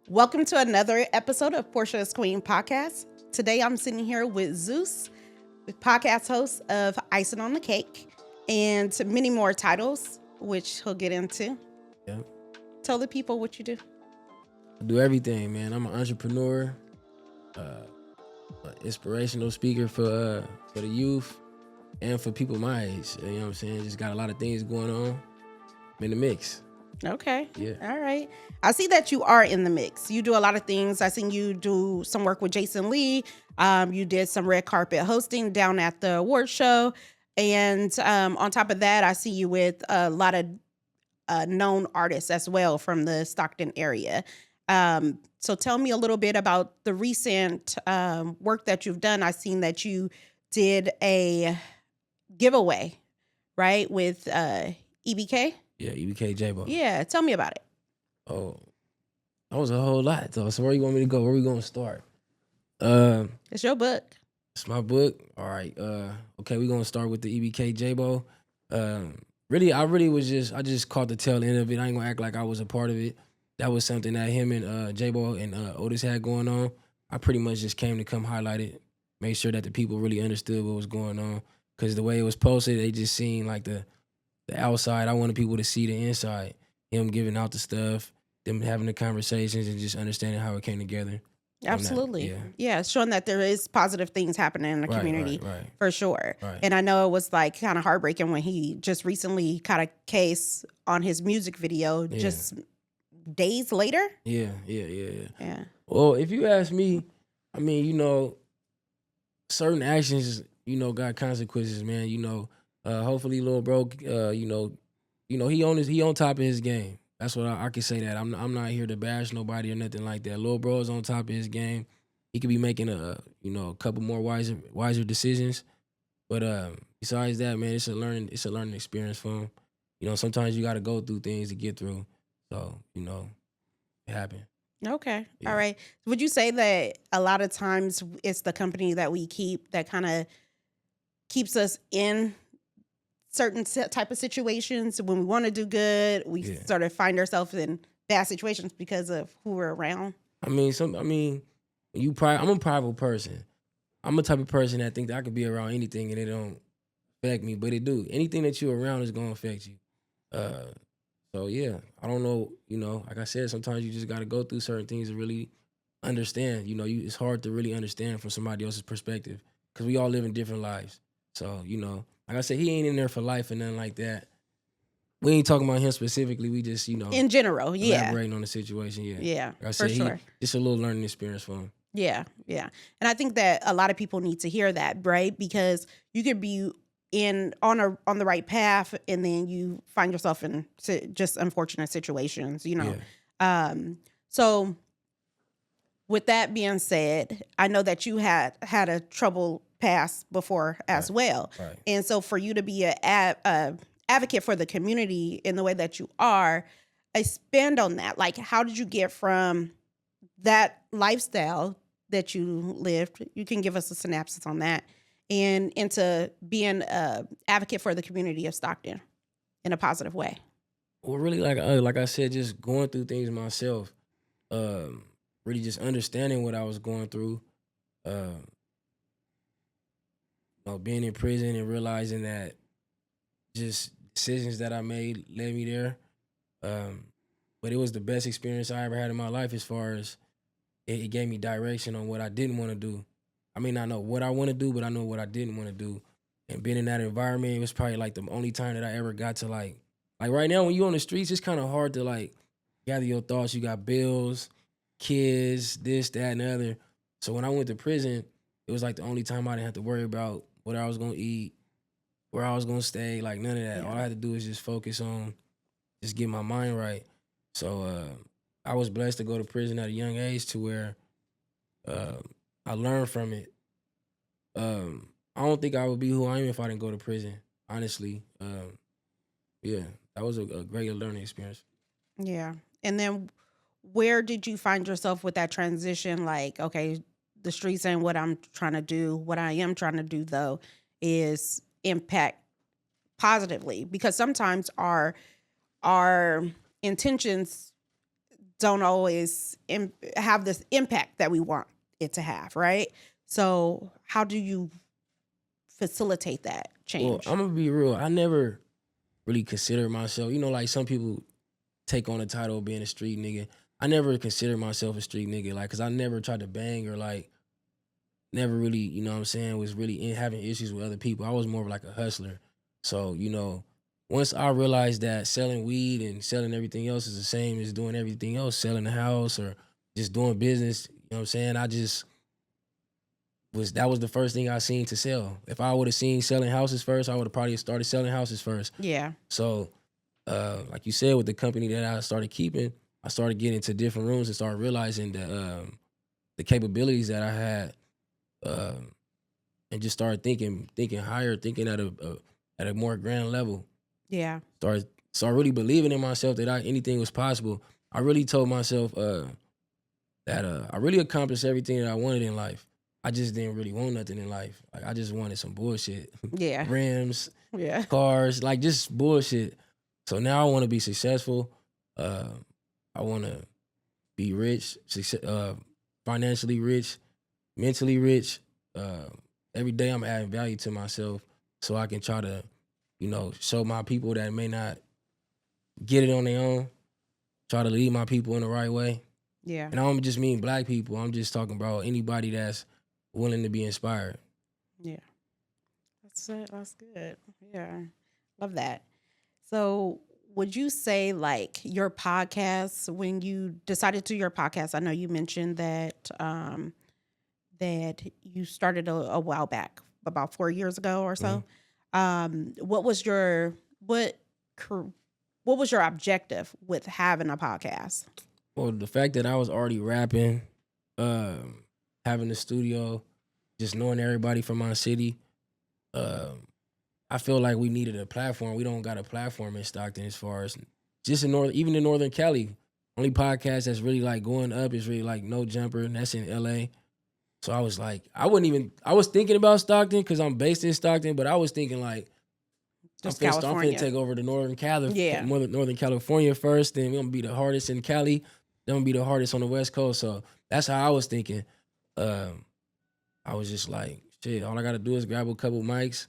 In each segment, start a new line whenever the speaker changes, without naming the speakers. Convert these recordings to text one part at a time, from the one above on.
Welcome to another episode of Porsha's Queen podcast. Today I'm sitting here with Zeus, with podcast host of Icing on the Cake, and many more titles, which he'll get into.
Yeah.
Tell the people what you do.
I do everything, man. I'm an entrepreneur, an inspirational speaker for the youth and for people my age. You know what I'm saying? Just got a lot of things going on. I'm in the mix.
Okay.
Yeah.
All right. I see that you are in the mix. You do a lot of things. I seen you do some work with Jason Lee. You did some red carpet hosting down at the award show. And on top of that, I see you with a lot of known artists as well from the Stockton area. So tell me a little bit about the recent work that you've done. I seen that you did a giveaway, right, with EBK?
Yeah, EBK Jaaybo.He.
Yeah, tell me about it.
Oh, that was a whole lot, though. So where you want me to go? Where we going to start?
It's your book.
It's my book. All right. Okay, we're going to start with the EBK Jaaybo.He. I just caught the tail end of it. I ain't going to act like I was a part of it. That was something that him and Jaaybo and Otis had going on. I pretty much just came to come highlight it, make sure that the people really understood what was going on. Because the way it was posted, they just seen like the outside. I wanted people to see the inside. Him giving out the stuff, them having the conversations, and just understanding how it came together.
Absolutely. Yeah, showing that there is positive things happening in the community
Right.
for sure.
Right.
And I know it was like kind of heartbreaking when he just recently caught a case on his music video just days later.
Yeah.
Yeah.
Well, if you ask me, I mean, certain actions, got consequences, man. Hopefully, little bro, he on top of his game. That's what I can say. That I'm not here to bash nobody or nothing like that. Little bro is on top of his game. He could be making a couple more wiser decisions. But besides that, man, it's a learning experience for him. Sometimes you got to go through things to get through. So it happened.
Okay.
Yeah.
All right. Would you say that a lot of times it's the company that we keep that kind of keeps us in certain type of situations? When we want to do good, we sort of find ourselves in bad situations because of who we're around.
I'm a prideful person. I'm a type of person that think that I could be around anything and it don't affect me, but it do. Anything that you're around is gonna affect you. So yeah, I don't know. Like I said, sometimes you just got to go through certain things to really understand. It's hard to really understand from somebody else's perspective because we all live in different lives. So like I said, he ain't in there for life and nothing like that. We ain't talking about him specifically. We just
in general,
elaborating on the situation.
Yeah,
like I said,
for sure.
It's a little learning experience for him.
Yeah. And I think that a lot of people need to hear that, right? Because you could be on the right path and then you find yourself in just unfortunate situations, So with that being said, I know that you had a troubled past before as well.
Right.
And so for you to be a advocate for the community in the way that you are, expand on that. Like, how did you get from that lifestyle that you lived? You can give us a synopsis on that, and into being an advocate for the community of Stockton in a positive way.
Well, really, like I said, just going through things myself, really just understanding what I was going through, being in prison and realizing that just decisions that I made led me there. But it was the best experience I ever had in my life as far as it gave me direction on what I didn't want to do. I may not know what I want to do, but I know what I didn't want to do. And being in that environment, it was probably like the only time that I ever got to like right now when you're on the streets, it's kind of hard to like gather your thoughts. You got bills, kids, this, that, and the other. So when I went to prison, it was like the only time I didn't have to worry about what I was going to eat, where I was going to stay, like none of that.
Yeah.
All I had to do was just focus on just get my mind right. So I was blessed to go to prison at a young age to where I learned from it. I don't think I would be who I am if I didn't go to prison, honestly. That was a great learning experience.
Yeah. And then where did you find yourself with that transition? Like, okay, the streets ain't what I'm trying to do. What I am trying to do, though, is impact positively, because sometimes our intentions don't always have this impact that we want it to have, right? So how do you facilitate that
Well,
change?
I'm gonna be real. I never really considered myself, like some people take on the title of being a street nigga. I never considered myself a street nigga, like, cause I never tried to bang or like never really, what I'm saying, was really having issues with other people. I was more of like a hustler. So, once I realized that selling weed and selling everything else is the same as doing everything else, selling a house or just doing business, what I'm saying? That was the first thing I seen to sell. If I would have seen selling houses first, I would have probably started selling houses first.
Yeah.
So, like you said, with the company that I started keeping, I started getting into different rooms and started realizing that the capabilities that I had, um, and just started thinking higher, thinking at a more grand level.
Yeah.
Started really believing in myself that anything was possible. I really told myself that I really accomplished everything that I wanted in life. I just didn't really want nothing in life. Like I just wanted some bullshit.
Yeah.
Rims,
Yeah.
cars, like just bullshit. So now I want to be successful. I want to be rich, financially rich, mentally rich. Every day I'm adding value to myself so I can try to, show my people that may not get it on their own, try to lead my people in the right way.
Yeah.
And I don't just mean black people. I'm just talking about anybody that's willing to be inspired.
Yeah. That's it. That's good. Yeah. Love that. So would you say like your podcast, when you decided to do your podcast, I know you mentioned that you started a while back, about 4 years ago or so. What was your what was your objective with having a podcast?
Well, the fact that I was already rapping, having a studio, just knowing everybody from my city, I feel like we needed a platform. We don't got a platform in Stockton as far as just even in Northern Cali. Only podcast that's really like going up is really like No Jumper, and that's in LA. So I was like, I was thinking about Stockton because I'm based in Stockton, but I was thinking like,
Just
I'm finna
California.
take over the
Yeah.
Northern California first, then we're gonna be the hardest in Cali, then we're gonna be the hardest on the West Coast. So that's how I was thinking. I was just like, shit, all I gotta do is grab a couple mics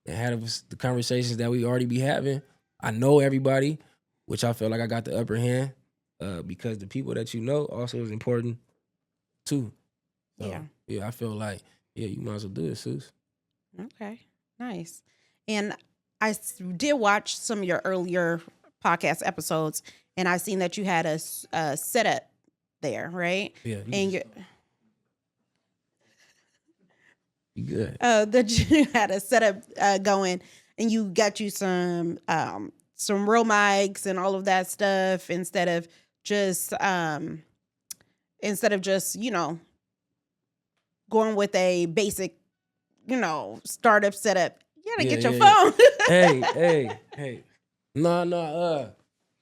and have the conversations that we already be having. I know everybody, which I feel like I got the upper hand, because the people that you know also is important too. So, yeah, I feel like, you might as well do it, Seuss.
Okay. Nice. And did watch some of your earlier podcast episodes, and I seen that you had a setup there, right?
Yeah,
And
you good.
that you had a setup going, and you got you some real mics and all of that stuff instead of just going with a basic startup setup. You gotta get your phone.
Hey. No.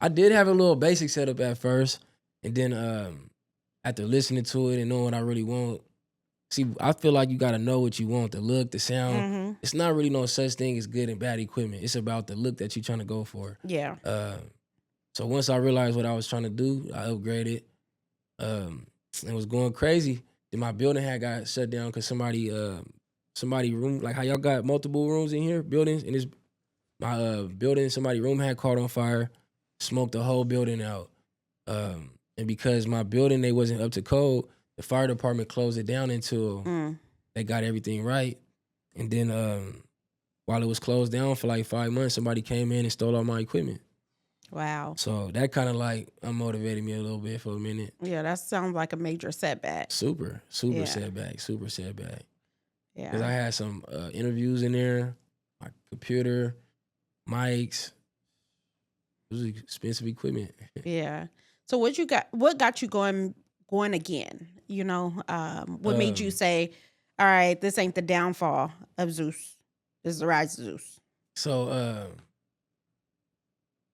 I did have a little basic setup at first, and then after listening to it and knowing what I really want, see, I feel like you gotta know what you want, the look, the sound.
Mm-hmm.
It's not really no such thing as good and bad equipment. It's about the look that you're trying to go for.
Yeah.
So once I realized what I was trying to do, I upgraded. It was going crazy. Then my building had got shut down because somebody room, like how y'all got multiple rooms in here, buildings, and this my building, somebody room had caught on fire, smoked the whole building out. And because my building, they wasn't up to code, the fire department closed it down until they got everything right. And then while it was closed down for like 5 months, somebody came in and stole all my equipment.
Wow.
So that kind of like unmotivated me a little bit for a minute.
Yeah, that sounds like a major setback.
Super
Yeah.
setback.
Yeah.
Because I had some interviews in there, my computer, mics. It was expensive equipment.
Yeah. So what got you going again? What made you say, all right, this ain't the downfall of Zeus. This is the rise of Zeus.
So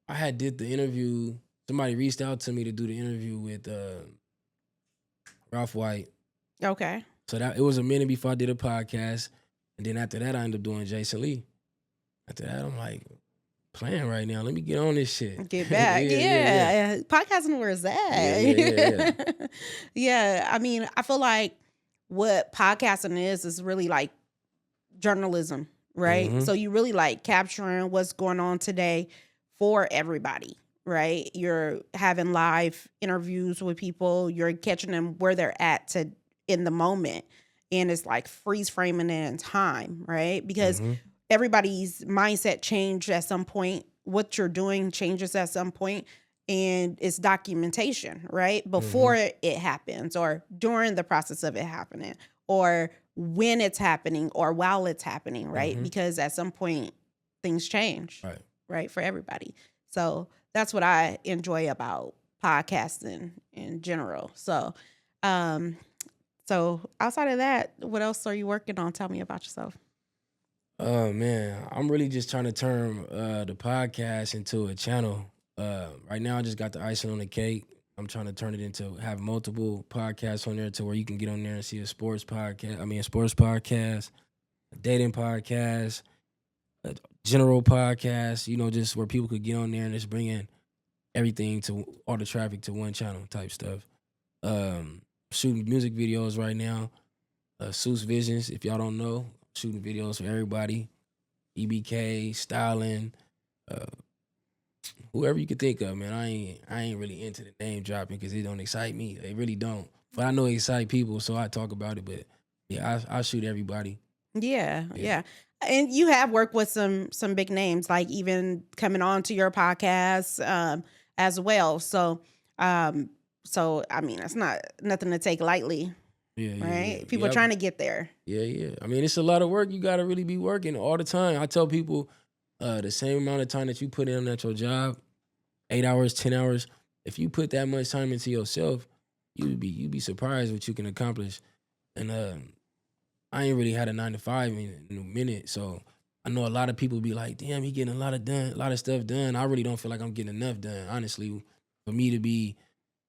I had did the interview. Somebody reached out to me to do the interview with Ralph White.
Okay.
So that it was a minute before I did a podcast. And then after that, I ended up doing Jason Lee. After that, I'm like, playing right now. Let me get on this shit.
Get back. Yeah. Podcasting, where's
Yeah.
that? Yeah. I mean, I feel like what podcasting is really like journalism, right?
Mhm.
So you really like capturing what's going on today for everybody, right? You're having live interviews with people, you're catching them where they're at in the moment. And it's like freeze framing it in time, right? Because
Mhm.
everybody's mindset changed at some point. What you're doing changes at some point, and it's documentation, right? Before
Mhm.
it happens, or during the process of it happening, or when it's happening, or while it's happening, right?
Mhm.
Because at some point things change,
Right.
right? For everybody. So that's what I enjoy about podcasting in general. Um, so outside of that, what else are you working on? Tell me about yourself.
Oh man, I'm really just trying to turn the podcast into a channel. Right now, I just got the icing on the cake. I'm trying to turn it into have multiple podcasts on there to where you can get on there and see a sports podcast. I mean, a sports podcast, a dating podcast, a general podcast. You know, just where people could get on there and just bring in everything to all the traffic to one channel type stuff. Shooting music videos right now. Sue's Visions, if y'all don't know, shooting videos for everybody. EBK, styling, uh, whoever you could think of, man. I ain't really into the name dropping because it don't excite me. They really don't. But I know it excite people, so I talk about it. But yeah, I shoot everybody.
Yeah. And you have worked with some big names, like even coming on to your podcast as well. So I mean, it's not nothing to take lightly, right? People are
Yep.
trying to get there.
Yeah. I mean, it's a lot of work. You got to really be working all the time. I tell people the same amount of time that you put in at your job, 8 hours, 10 hours, if you put that much time into yourself, you'd be surprised what you can accomplish. And I ain't really had a 9 to 5 in a minute, so I know a lot of people be like, "Damn, he getting a lot of stuff done." I really don't feel like I'm getting enough done, honestly. For me to be,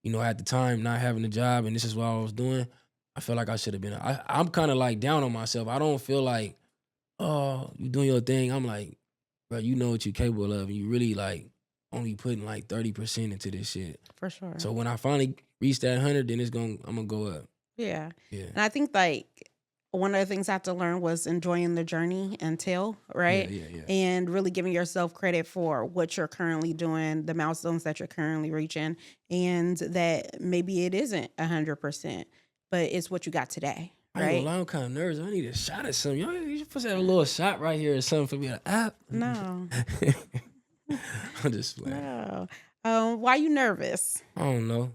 at the time not having a job and this is what I was doing, I feel like I should have been. I'm kind of like down on myself. I don't feel like, oh, you doing your thing. I'm like, bro, you know what you're capable of, and you really like only putting like 30% into this shit.
For sure.
So when I finally reach that 100, then I'm gonna go up.
Yeah.
Yeah.
And I think like one of the things I had to learn was enjoying the journey until, right?
Yeah.
And really giving yourself credit for what you're currently doing, the milestones that you're currently reaching, and that maybe it isn't 100%, but it's what you got today,
I ain't
right?
gonna lie, I'm kind of nervous. I need a shot at something. You supposed to have a little shot right here or something for me to app.
No,
I'm just playing.
no. Why you nervous?
I don't know.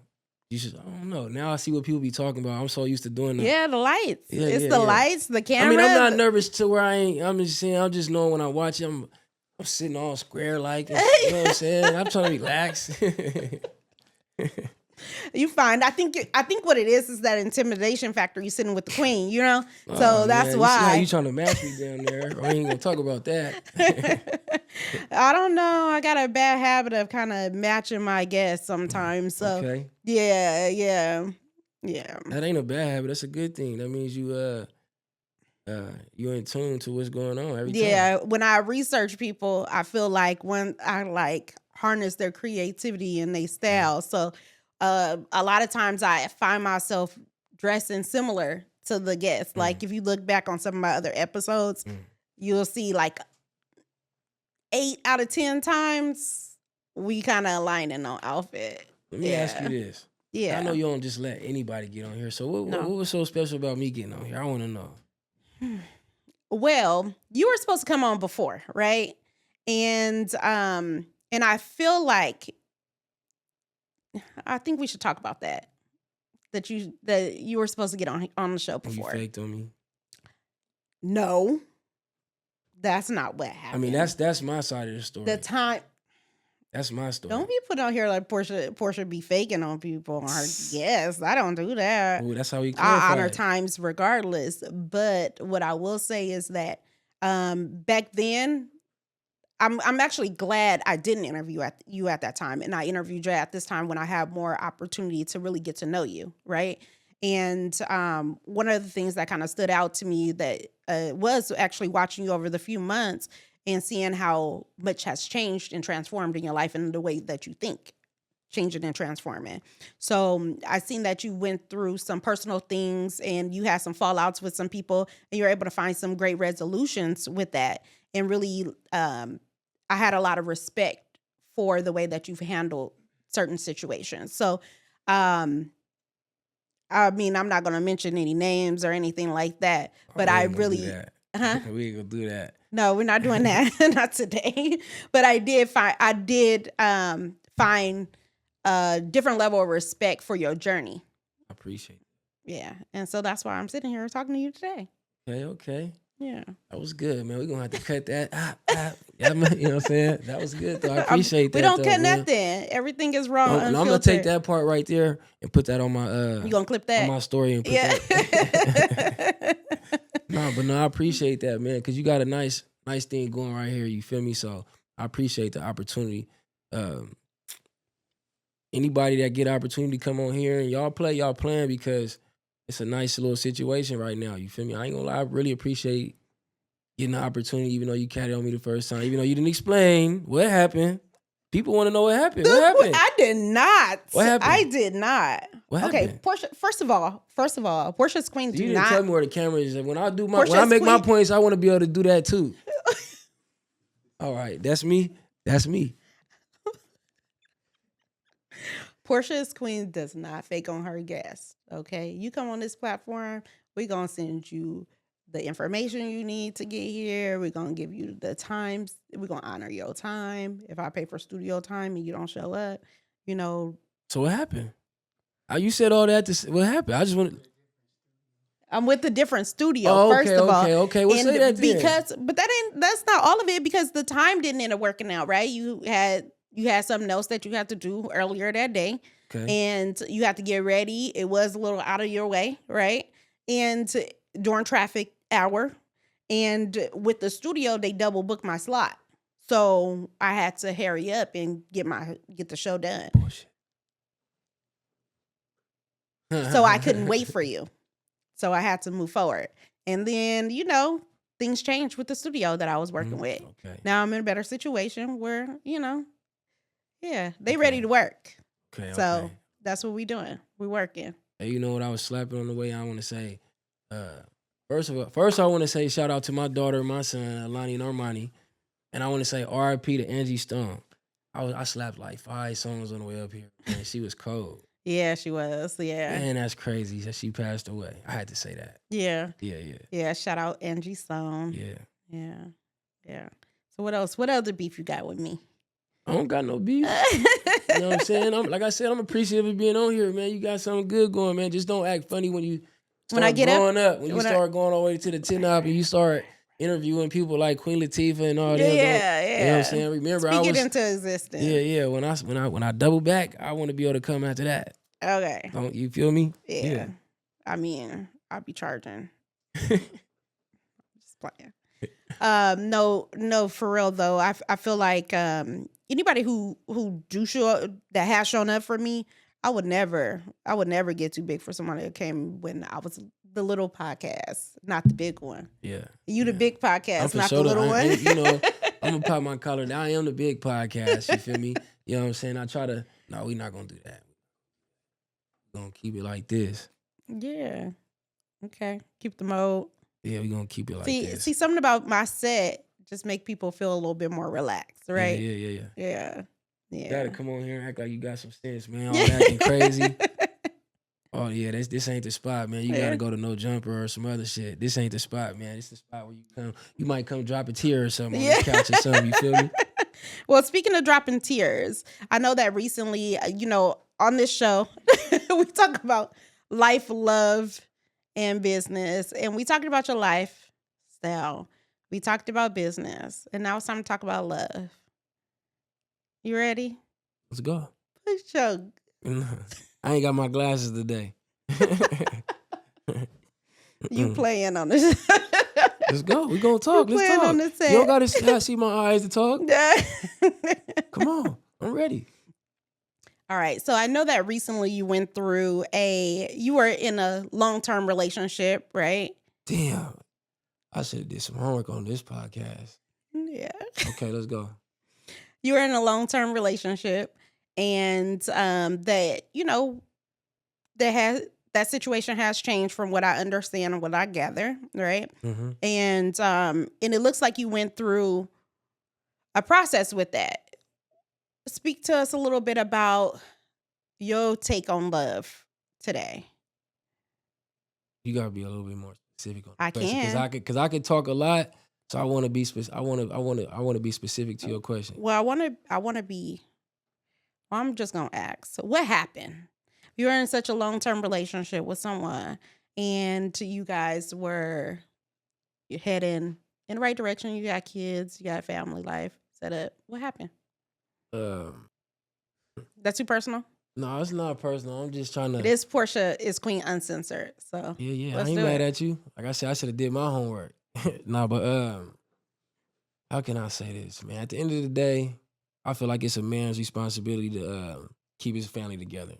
I don't know. Now I see what people be talking about. I'm so used to doing that.
Yeah, the lights.
Yeah,
It's
yeah,
the
yeah.
lights, the
I
camera.
mean, I'm not nervous to where I ain't. I'm just saying. I'm just knowing when I watch it, I'm sitting all square like. You know what I'm saying? I'm trying to relax.
You find I think what it is that intimidation factor. You sitting with the queen, so
Oh,
that's
man.
why.
You trying to match me down there? I ain't gonna talk about that.
I don't know. I got a bad habit of kind of matching my guests sometimes. So
Okay.
yeah.
That ain't a bad habit. That's a good thing. That means you're in tune to what's going on every time.
Yeah, when I research people, I feel like when I like harness their creativity and their style. So a lot of times I find myself dressing similar to the guests. Like if you look back on some of my other episodes, you'll see like 8 out of 10 times we kind of aligning on outfit.
Let me ask you this.
Yeah.
I know you don't just let anybody get on here. So what was so special about me getting on here? I want to know.
Well, you were supposed to come on before, right? And I feel like I think we should talk about that. That you were supposed to get on the show before.
You faked on me.
No. That's not what happened.
I mean, that's my side of the story.
The time.
That's my story.
Don't be put out here like Porsha be faking on people on her guests. I don't do that.
Ooh, that's how we
I honor times regardless. But what I will say is that back then, I'm actually glad I didn't interview you at that time, and I interviewed you at this time when I have more opportunity to really get to know you, right? And one of the things that kind of stood out to me that was actually watching you over the few months and seeing how much has changed and transformed in your life and the way that you think, changing and transforming. So I seen that you went through some personal things and you had some fallouts with some people, and you're able to find some great resolutions with that. And really, I had a lot of respect for the way that you've handled certain situations. So, I mean, I'm not going to mention any names or anything like that, but
we
I
ain't gonna do
really,
that.
huh?
We ain't gonna do that.
No, we're not doing that. Not today. But I did find a different level of respect for your journey.
I appreciate it.
Yeah. And so that's why I'm sitting here talking to you today.
Okay.
Yeah.
That was good, man. We're gonna have to cut that. Yeah, man, you know what I'm saying? That was good though. I appreciate that.
We don't
though,
cut
man.
nothing. Everything is raw.
I'm gonna take that part right there and put that on my
You gonna clip that?
on my story and put
that.
No, I appreciate that, man, because you got a nice thing going right here. You feel me? So I appreciate the opportunity. Anybody that get opportunity to come on here and y'all playing because it's a nice little situation right now. You feel me? I ain't gonna lie, I really appreciate getting the opportunity, even though you catted on me the first time, even though you didn't explain what happened. People want to know what happened. What happened?
I did not.
What happened?
I did not.
What
okay,
happened?
Porsha. First of all, Portia's queen.
You didn't tell me where the camera is. When I do my,
Portia's
when I make my
queen.
points, I want to be able to do that too. All right, that's me. That's me.
Portia's queen does not fake on her guests. Okay, you come on this platform, we're gonna send you the information you need to get here. We're gonna give you the times. We're gonna honor your time. If I pay for studio time and you don't show up, you know.
So what happened? You said all that. What happened? I just want.
I'm with a different studio.
Oh,
first of all,
okay. Well, say that then.
That's not all of it, because the time didn't end up working out, right? You had something else that you had to do earlier that day, and you had to get ready. It was a little out of your way, right? And during traffic hour, and with the studio, they double booked my slot, so I had to hurry up and get the show done. So I couldn't wait for you. So I had to move forward. And then, things changed with the studio that I was working with.
Okay.
Now I'm in a better situation where, they ready to work.
Okay.
So that's what we doing. We working.
Hey, you know what I was slapping on the way? I want to say, first I want to say shout out to my daughter, my son, Alani and Armani. And I want to say R.I.P. to Angie Stone. I slapped like 5 songs on the way up here. And she was cold.
Yeah, she was. Yeah.
Man, that's crazy that she passed away. I had to say that.
Yeah.
Yeah.
Yeah, shout out Angie Stone. Yeah. So what else? What other beef you got with me?
I don't got no beef. You know what I'm saying? Like I said, I'm appreciative of being on here, man. You got something good going, man. Just don't act funny when you start growing up. When you start going all the way to the 10 up and you start interviewing people like Queen Latifah and all that.
Yeah.
You know what I'm saying? Remember,
Speak it into existence.
Yeah. When I double back, I want to be able to come after that.
Okay.
Don't you feel me?
Yeah. I mean, I'll be charging. Just playing. No, for real though. I feel like anybody who do show that has shown up for me, I would never get too big for somebody that came when I was the little podcast, not the big one.
Yeah.
You the big podcast, not the little one.
I'm gonna pop my collar down. I am the big podcast. You feel me? You know what I'm saying? No, we're not gonna do that. We're gonna keep it like this.
Yeah. Okay. Keep the mode.
Yeah, we're gonna keep it like this.
See, something about my set just make people feel a little bit more relaxed, right?
Yeah. You gotta come on here and act like you got some sense, man. All
Yeah.
acting crazy. Oh yeah, this ain't the spot, man. You gotta go to No Jumper or some other shit. This ain't the spot, man. It's the spot where you might come drop a tear or something on this couch or something. You feel me?
Well, speaking of dropping tears, I know that recently, on this show, we talk about life, love, and business. And we talked about your lifestyle. We talked about business. And now it's time to talk about love. You ready?
Let's go.
Push your...
I ain't got my glasses today.
You playing on this.
Let's go. We gonna talk. Let's talk.
On the set.
You don't gotta see my eyes to talk. Come on. I'm ready.
All right. So I know that recently you went through you were in a long-term relationship, right?
Damn. I should have did some homework on this podcast.
Yeah.
Okay, let's go.
You were in a long-term relationship, and that that situation has changed from what I understand and what I gather, right?
Mm-hmm.
And it looks like you went through a process with that. Speak to us a little bit about your take on love today.
You gotta be a little bit more specific on
I
the question,
can.
because I could talk a lot. So I want to be specific. I want to be specific to your question.
Well, I want to be. Well, I'm just gonna ask. So what happened? You were in such a long-term relationship with someone, and you guys were heading in the right direction. You got kids. You got family life set up. What happened?
Um,
That's too personal.
no, it's not personal. I'm just trying
It
to.
is Porsha is Queen Uncensored. So
Yeah. I
let's
ain't
do
mad
it.
at you. Like I said, I should have did my homework. Nah, but how can I say this, man? At the end of the day, I feel like it's a man's responsibility to keep his family together,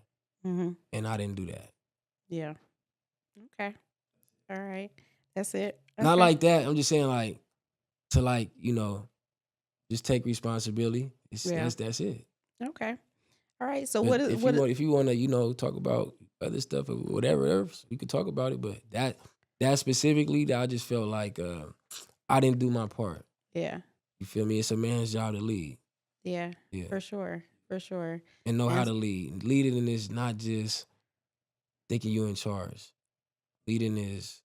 Mm-hmm.
and I didn't do that.
Yeah. Okay. All right. That's it.
Not
Okay.
like that. I'm just saying, like, to just take responsibility.
Yeah.
That's it.
Okay. All right. So
But
what?
if you want to talk about other stuff or whatever else, we could talk about it. But that specifically, that I just felt like I didn't do my part.
Yeah.
You feel me? It's a man's job to lead.
Yeah.
Yeah,
For sure. For sure.
and know how
And
to lead. Leading is not just thinking you're in charge. Leading is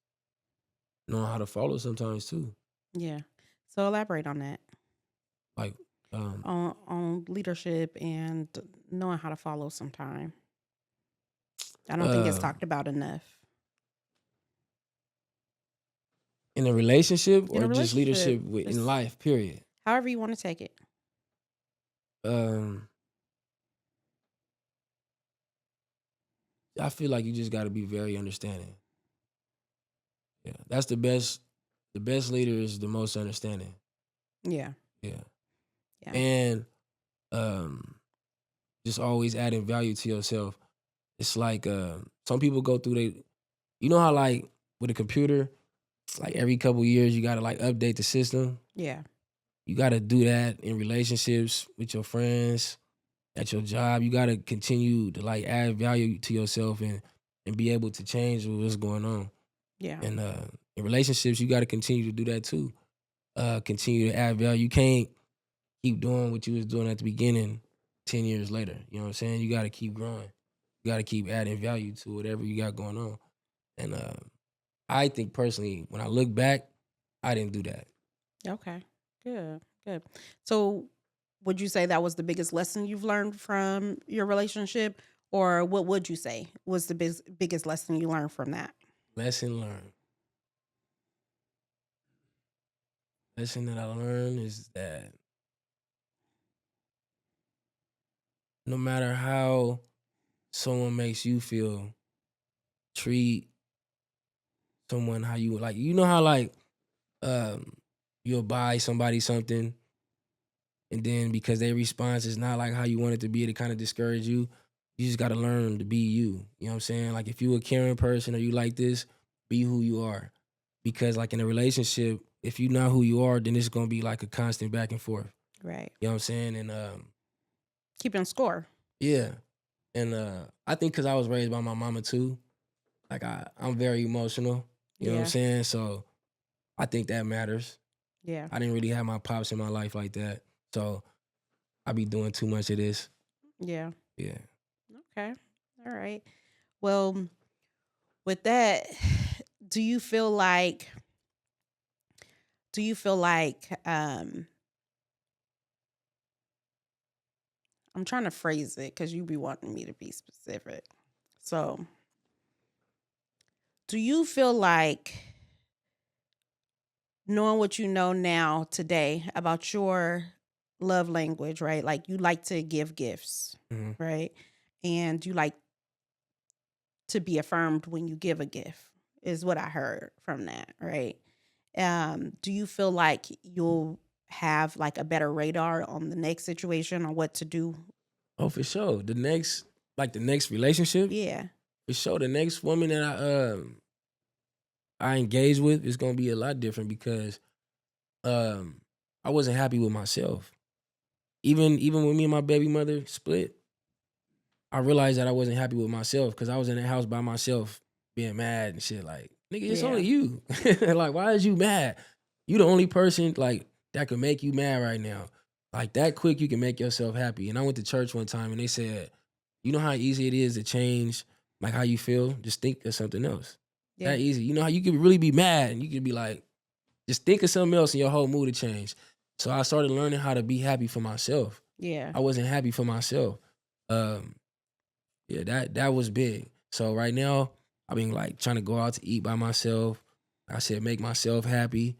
knowing how to follow sometimes too.
yeah. So elaborate on that.
Like
On leadership and knowing how to follow sometime. I don't think it's
um,
talked about enough.
in a relationship
In
or
a
just leadership
relationship,
in
just
life. Period.
however you want to take it.
Um, I feel like you just got to be very understanding. Yeah, that's the best. The best leader is the most understanding.
Yeah.
Yeah,
Yeah.
and um, just always adding value to yourself. It's like some people go through you know how like with a computer, like every couple years you gotta like update the system.
Yeah.
You gotta do that in relationships with your friends, at your job. You gotta continue to like add value to yourself and be able to change what's going on.
Yeah.
And in relationships, you gotta continue to do that too. Continue to add value. You can't keep doing what you was doing at the beginning 10 years later. You know what I'm saying? You gotta keep growing. You gotta keep adding value to whatever you got going on. And I think personally, when I look back, I didn't do that.
Okay. Good. Good. So would you say that was the biggest lesson you've learned from your relationship? Or what would you say was the biggest lesson you learned from that?
Lesson learned. Lesson that I learned is that no matter how someone makes you feel, treat someone how you like. You know how like um, you'll buy somebody something, and then because their response is not like how you want it to be, to kind of discourage you. You just got to learn to be you. You know what I'm saying? Like if you a caring person or you like this, be who you are. Because like in a relationship, if you're not who you are, then it's gonna be like a constant back and forth.
Right.
You know what I'm saying? And
Keeping score.
yeah, and I think because I was raised by my mama too, like I'm very emotional. You know what I'm
Yeah.
saying? So I think that matters.
Yeah.
I didn't really have my pops in my life like that, so I be doing too much of this.
Yeah.
Yeah.
Okay. All right. Well, with that, do you feel like I'm trying to phrase it because you be wanting me to be specific. So, do you feel like knowing what you know now today about your love language, right? Like you like to give gifts,
Mm-hmm.
right? And you like to be affirmed when you give a gift, is what I heard from that, right? Do you feel like you'll have like a better radar on the next situation or what to do?
Oh, for sure. The next relationship,
Yeah.
for sure. The next woman that I engage with is gonna be a lot different because I wasn't happy with myself. Even when me and my baby mother split, I realized that I wasn't happy with myself because I was in the house by myself being mad and shit. Like, nigga, it's
Yeah.
only you. Like, why is you mad? You the only person like that could make you mad right now. Like that quick, you can make yourself happy. And I went to church one time and they said, you know how easy it is to change like how you feel? Just think of something else.
Yeah.
That easy. You know how you could really be mad and you could be like, just think of something else and your whole mood would change. So I started learning how to be happy for myself.
Yeah.
I wasn't happy for myself. Yeah, that was big. So right now, I've been like trying to go out to eat by myself. I said, make myself happy,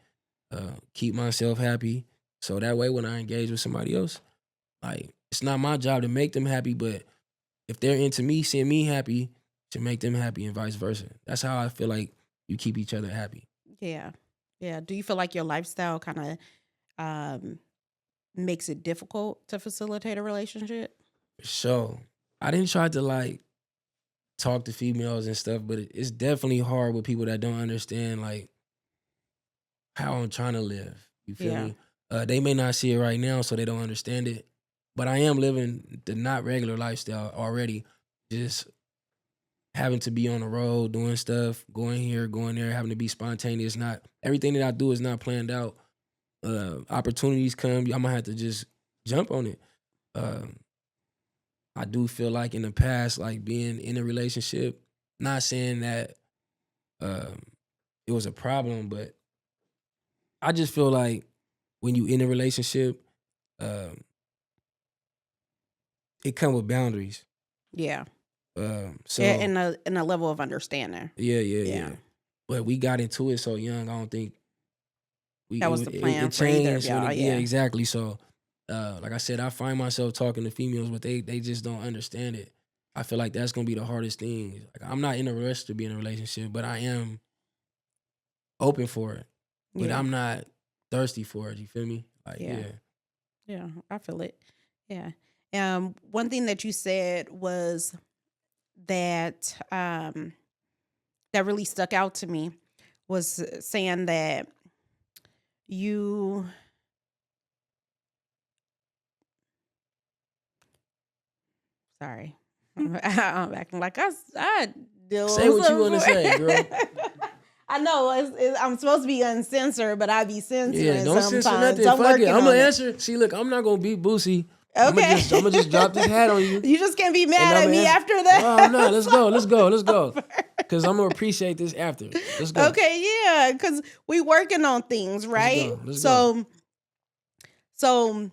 keep myself happy. So that way, when I engage with somebody else, like it's not my job to make them happy, but if they're into me, seeing me happy, to make them happy and vice versa. That's how I feel like you keep each other happy.
Yeah. Yeah. Do you feel like your lifestyle kind of makes it difficult to facilitate a relationship?
So I didn't try to like talk to females and stuff, but it's definitely hard with people that don't understand like how I'm trying to live. You feel
Yeah.
me? They may not see it right now, so they don't understand it. But I am living the not regular lifestyle already. Just having to be on the road, doing stuff, going here, going there, having to be spontaneous. Not everything that I do is not planned out. Opportunities come, I'm gonna have to just jump on it. I do feel like in the past, like being in a relationship, not saying that it was a problem, but I just feel like when you in a relationship, um, it come with boundaries.
Yeah.
So
Yeah. In a level of understanding.
yeah.
Yeah.
But we got into it so young. I don't think
That was the plan
it
for either of
changed. When
y'all.
yeah,
Yeah.
exactly. So, like I said, I find myself talking to females, but they just don't understand it. I feel like that's gonna be the hardest thing. Like I'm not in a rush to be in a relationship, but I am open for it. But
Yeah.
I'm not thirsty for it. You feel me? Like
Yeah. Yeah. I feel it. Yeah. One thing that you said was that that really stuck out to me was saying that you sorry. I'm acting like I deal
Say
with
what you
some
want to say, girl.
I know I'm supposed to be uncensored, but I be censoring
Yeah, don't censor
sometimes.
nothing.
I'm
Fuck it.
working
I'm
on
gonna
it.
answer. See, look, I'm not gonna be Boosie.
Okay.
I'm gonna just drop this hat on you.
You just can't be
And
mad
I'm
at me
answer.
after that.
Oh no, let's go. Cause I'm gonna appreciate this after. Let's go.
Okay, yeah, because we working on things, right?
Let's go.
So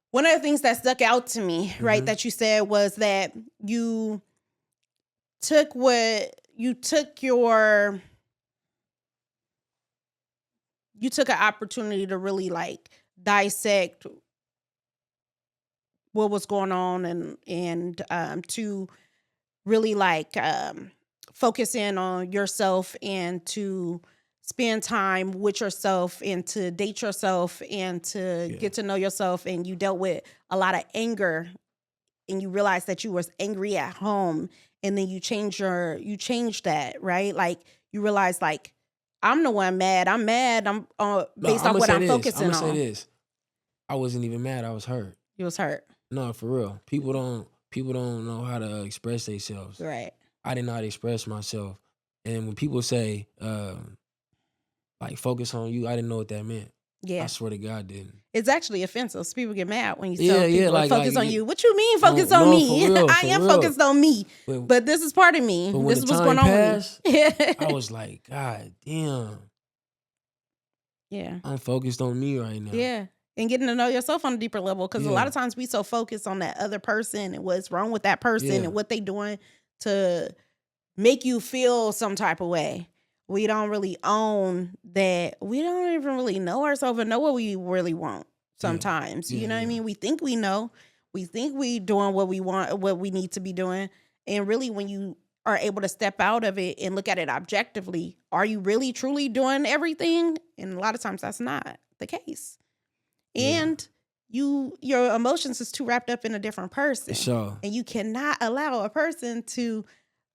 one of the things that stuck out to me, right, that you said was that you took an opportunity to really like dissect what was going on and to really like focus in on yourself and to spend time with yourself and to date yourself and to get to know yourself, and you dealt with a lot of anger and you realized that you was angry at home, and then you changed that, right? Like you realized like I'm the one mad. I'm mad. I'm based on what I'm focusing
I'm
on.
gonna say this. I wasn't even mad. I was hurt.
You was hurt.
No, for real. People don't know how to express themselves.
Right.
I did not express myself. And when people say, like, focus on you, I didn't know what that meant.
Yeah.
I swear to God, didn't.
It's actually offensive. So people get mad when you tell people
like,
focus
like,
on you. What you mean focus on me?
For real,
I am focused on me. But this is part of me.
But
This is what's going on with me.
I was like, God damn.
Yeah.
I'm focused on me right now.
Yeah. And getting to know yourself on a deeper level. Because a lot of times we so focused on that other person and what's wrong with that person and what they doing to make you feel some type of way. We don't really own that. We don't even really know ourselves and know what we really want sometimes. You know what I mean? We think we know. We think we doing what we want, what we need to be doing. And really when you are able to step out of it and look at it objectively, are you really truly doing everything? And a lot of times that's not the case. And your emotions is too wrapped up in a different person.
Sure.
And you cannot allow a person to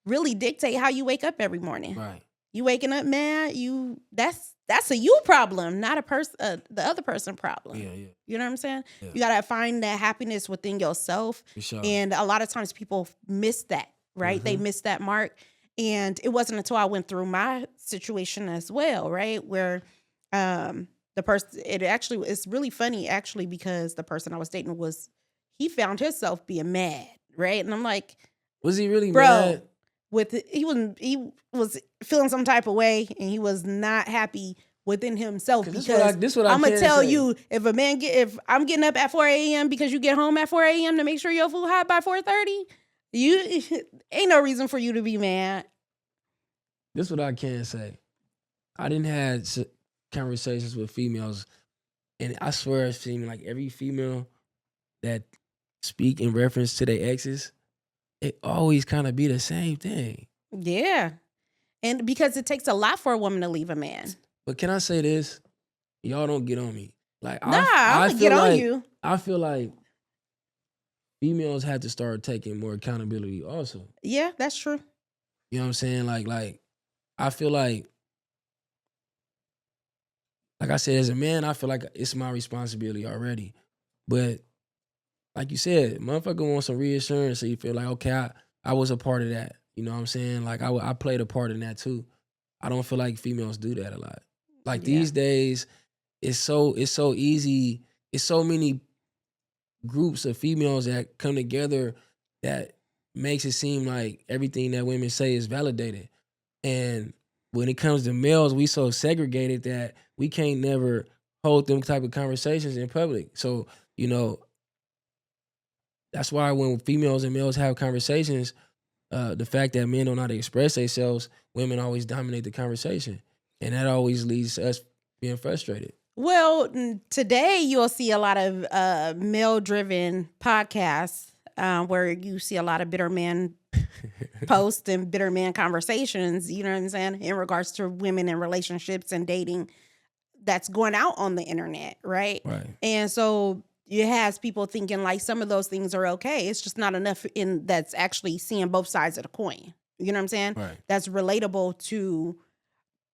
really dictate how you wake up every morning.
Right.
You waking up mad, that's a you problem, not a person the other person problem.
Yeah, yeah,
You know what I'm saying?
yeah.
You gotta find that happiness within yourself.
For sure.
And a lot of times people miss that, right? They miss that mark. And it wasn't until I went through my situation as well, right? Where the person it's really funny actually, because the person I was dating he found himself being mad, right? And I'm like,
Was he really
bro,
mad?
he was feeling some type of way, and he was not happy within himself. Because
this what I
I'm gonna
can
tell
say.
you, if I'm getting up at 4 a.m. because you get home at 4 a.m. to make sure your food hot by 4:30, you ain't no reason for you to be mad.
This what I can say. I didn't have conversations with females, and I swear it seemed like every female that speak in reference to their exes, it always kind of be the same thing.
Yeah. And because it takes a lot for a woman to leave a man.
But can I say this? Y'all don't get on me. Like,
I'm gonna get on you.
I feel like females have to start taking more accountability also.
Yeah, that's true.
You know what I'm saying? Like I feel like I said, as a man, I feel like it's my responsibility already. But like you said, motherfucker wants some reassurance, so you feel like, okay, I was a part of that. You know what I'm saying? Like I played a part in that too. I don't feel like females do that a lot. Like these days, it's so easy. It's so many groups of females that come together that makes it seem like everything that women say is validated. And when it comes to males, we so segregated that we can't never hold them type of conversations in public. So, you know, that's why when females and males have conversations, the fact that men don't know how to express themselves, women always dominate the conversation. And that always leads to us being frustrated.
Well, today you'll see a lot of male-driven podcasts where you see a lot of bitter men posts and bitter man conversations, you know what I'm saying, in regards to women and relationships and dating that's going out on the internet, right?
Right.
And so it has people thinking like some of those things are okay. It's just not enough that's actually seeing both sides of the coin. You know what I'm saying?
Right.
That's relatable to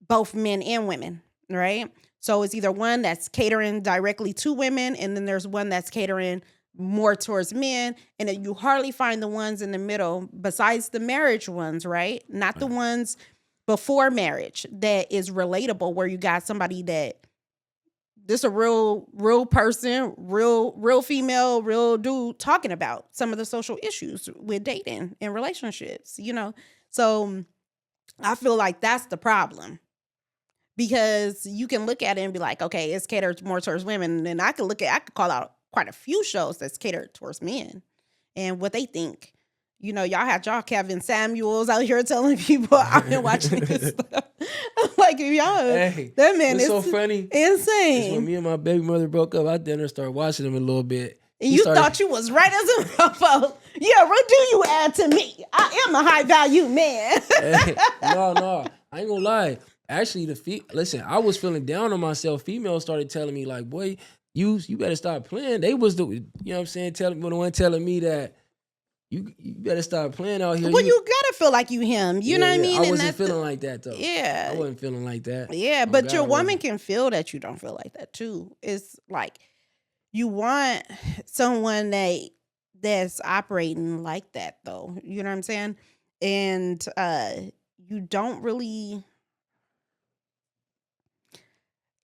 both men and women, right? So it's either one that's catering directly to women, and then there's one that's catering more towards men, and then you hardly find the ones in the middle besides the marriage ones, right? Not the ones before marriage that is relatable, where you got somebody that this a real person, real female, real dude talking about some of the social issues with dating and relationships, you know? So I feel like that's the problem. Because you can look at it and be like, okay, it's catered more towards women. And I could call out quite a few shows that's catered towards men and what they think. You know, y'all had Kevin Samuels out here telling people I've been watching this stuff. Like, y'all, that man is
so funny.
Insane.
It's when me and my baby mother broke up, I then started watching him a little bit.
And you thought you was right as a motherfucker. Yeah, what do you add to me? I am a high value man.
No, I ain't gonna lie. Actually, listen, I was feeling down on myself. Females started telling me like, boy, you better stop playing. They was the, you know what I'm saying, the one telling me that you better stop playing out here.
Well, you gotta feel like you him. You know what I mean?
I wasn't feeling like that though.
Yeah.
I wasn't feeling like that.
Yeah, but your woman can feel that you don't feel like that too. It's like you want someone that's operating like that though. You know what I'm saying? And you don't really.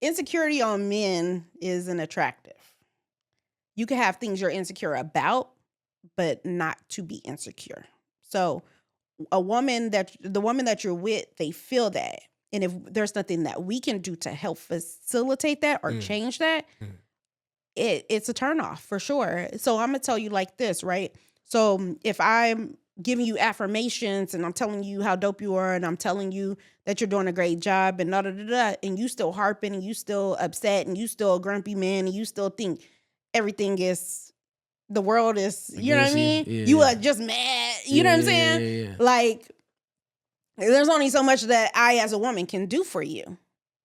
Insecurity on men isn't attractive. You can have things you're insecure about, but not to be insecure. So the woman that you're with, they feel that. And if there's nothing that we can do to help facilitate that or change that, it's a turnoff for sure. So I'm going to tell you like this, right? So if I'm giving you affirmations and I'm telling you how dope you are and I'm telling you that you're doing a great job and and you still harping and you still upset and you still a grumpy man and you still think everything is, the world is, you know what I mean?
Yeah,
you are just mad. You know what I'm saying?
Yeah.
Like, there's only so much that I as a woman can do for you,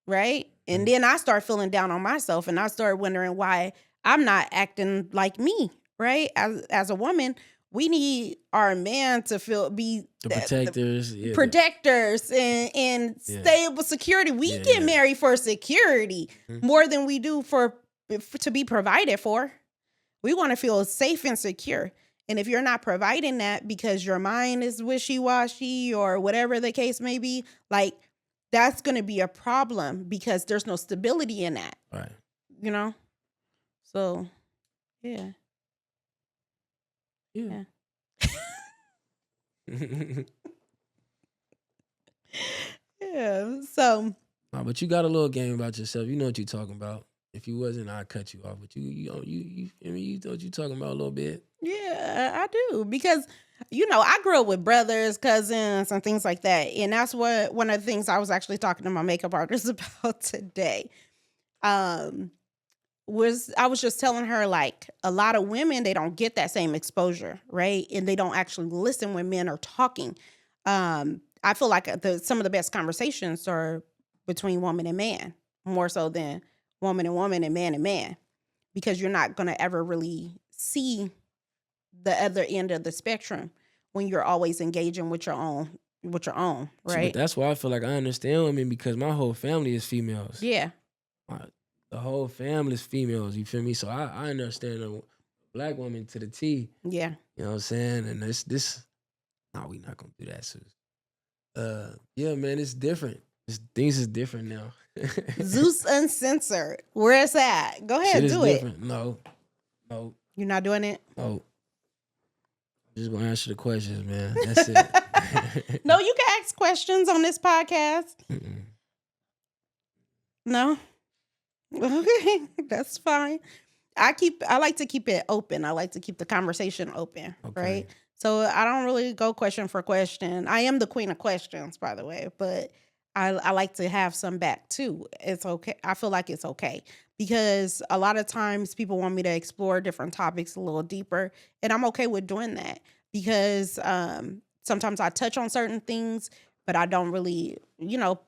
right? And then I start feeling down on myself and I start wondering why I'm not acting like me, right? As a woman, we need our man to be
The protectors, yeah,
protectors and stable security. We get married for security more than we do for to be provided for. We want to feel safe and secure. And if you're not providing that because your mind is wishy-washy or whatever the case may be, like, that's going to be a problem because there's no stability in that.
Right.
You know? So, yeah.
Yeah.
Yeah. So.
No, but you got a little game about yourself. You know what you're talking about. If you wasn't, I'd cut you off. But you know what you're talking about a little bit.
Yeah, I do. Because, I grew up with brothers, cousins, and things like that. And that's what one of the things I was actually talking to my makeup artist about today. I was just telling her, like, a lot of women, they don't get that same exposure, right? And they don't actually listen when men are talking. I feel like some of the best conversations are between woman and man, more so than woman and man, because you're not going to ever really see the other end of the spectrum when you're always engaging with your own, right?
But that's why I feel like I understand women, because my whole family is females.
Yeah.
The whole family is females, you feel me? So I understand a black woman to the T.
Yeah.
You know what I'm saying? And this no, we not gonna do that, Sue. Yeah, man, it's different. Things is different now.
Zeus Uncensored. Where it's at? Go ahead, do it.
Different. No.
You're not doing it?
No. I'm just gonna answer the questions, man. That's it.
No, you can ask questions on this podcast.
Mm-mm.
No? Okay, that's fine. I like to keep it open. I like to keep the conversation open, right? So I don't really go question for question. I am the queen of questions, by the way, but I like to have some back too. It's okay. I feel like it's okay because a lot of times people want me to explore different topics a little deeper, and I'm okay with doing that because sometimes I touch on certain things, but I don't really,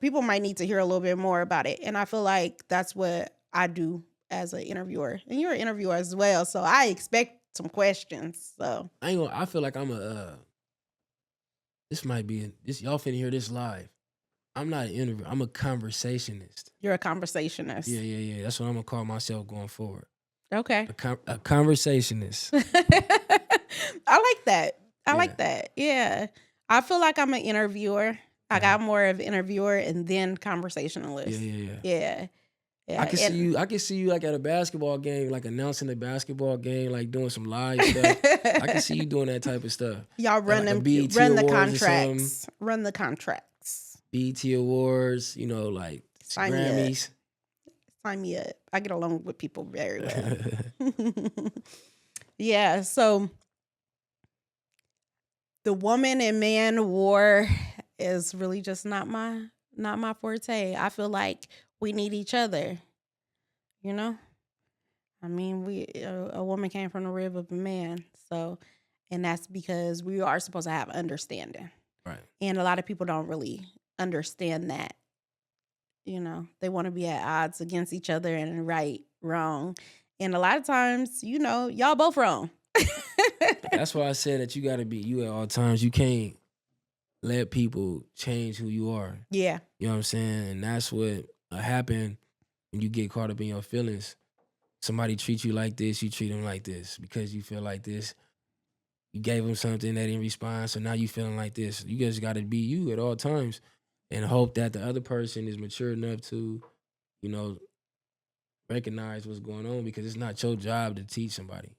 people might need to hear a little bit more about it. And I feel like that's what I do as an interviewer. And you're an interviewer as well, so I expect some questions. So
I feel like I'm this might be y'all finna hear this live. I'm not an interviewer. I'm a conversationist.
You're a conversationist.
Yeah. That's what I'm gonna call myself going forward.
Okay.
A conversationist.
I like that. I like that. Yeah. I feel like I'm an interviewer. I got more of an interviewer and then conversationalist. Yeah.
I can see you like at a basketball game, like announcing a basketball game, like doing some live stuff. I can see you doing that type of stuff.
Y'all run
like
the contracts. Run the contracts.
BET Awards, like
Sign
Grammys.
Sign me up. I get along with people very well. Yeah, so the woman and man war is really just not my forte. I feel like we need each other. I mean, a woman came from the rib of a man, so, and that's because we are supposed to have understanding.
Right.
And a lot of people don't really understand that. They want to be at odds against each other and right, wrong. And a lot of times, y'all both wrong.
That's why I said that you got to be you at all times. You can't let people change who you are.
Yeah.
You know what I'm saying? And that's what happened when you get caught up in your feelings. Somebody treats you like this, you treat them like this. Because you feel like this, you gave them something, they didn't respond, so now you feeling like this. You just got to be you at all times and hope that the other person is mature enough to, recognize what's going on, because it's not your job to teach somebody.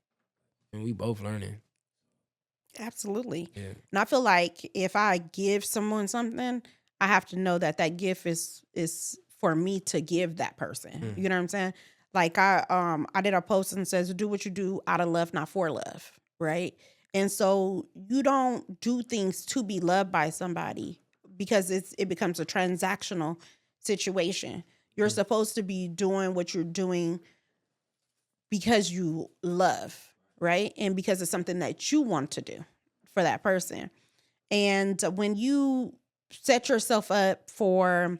And we both learning.
Absolutely.
Yeah.
And I feel like if I give someone something, I have to know that gift is for me to give that person. You know what I'm saying? Like I did a post and says, do what you do out of love, not for love. Right. And so you don't do things to be loved by somebody because it becomes a transactional situation. You're supposed to be doing what you're doing because you love, right? And because it's something that you want to do for that person. And when you set yourself up for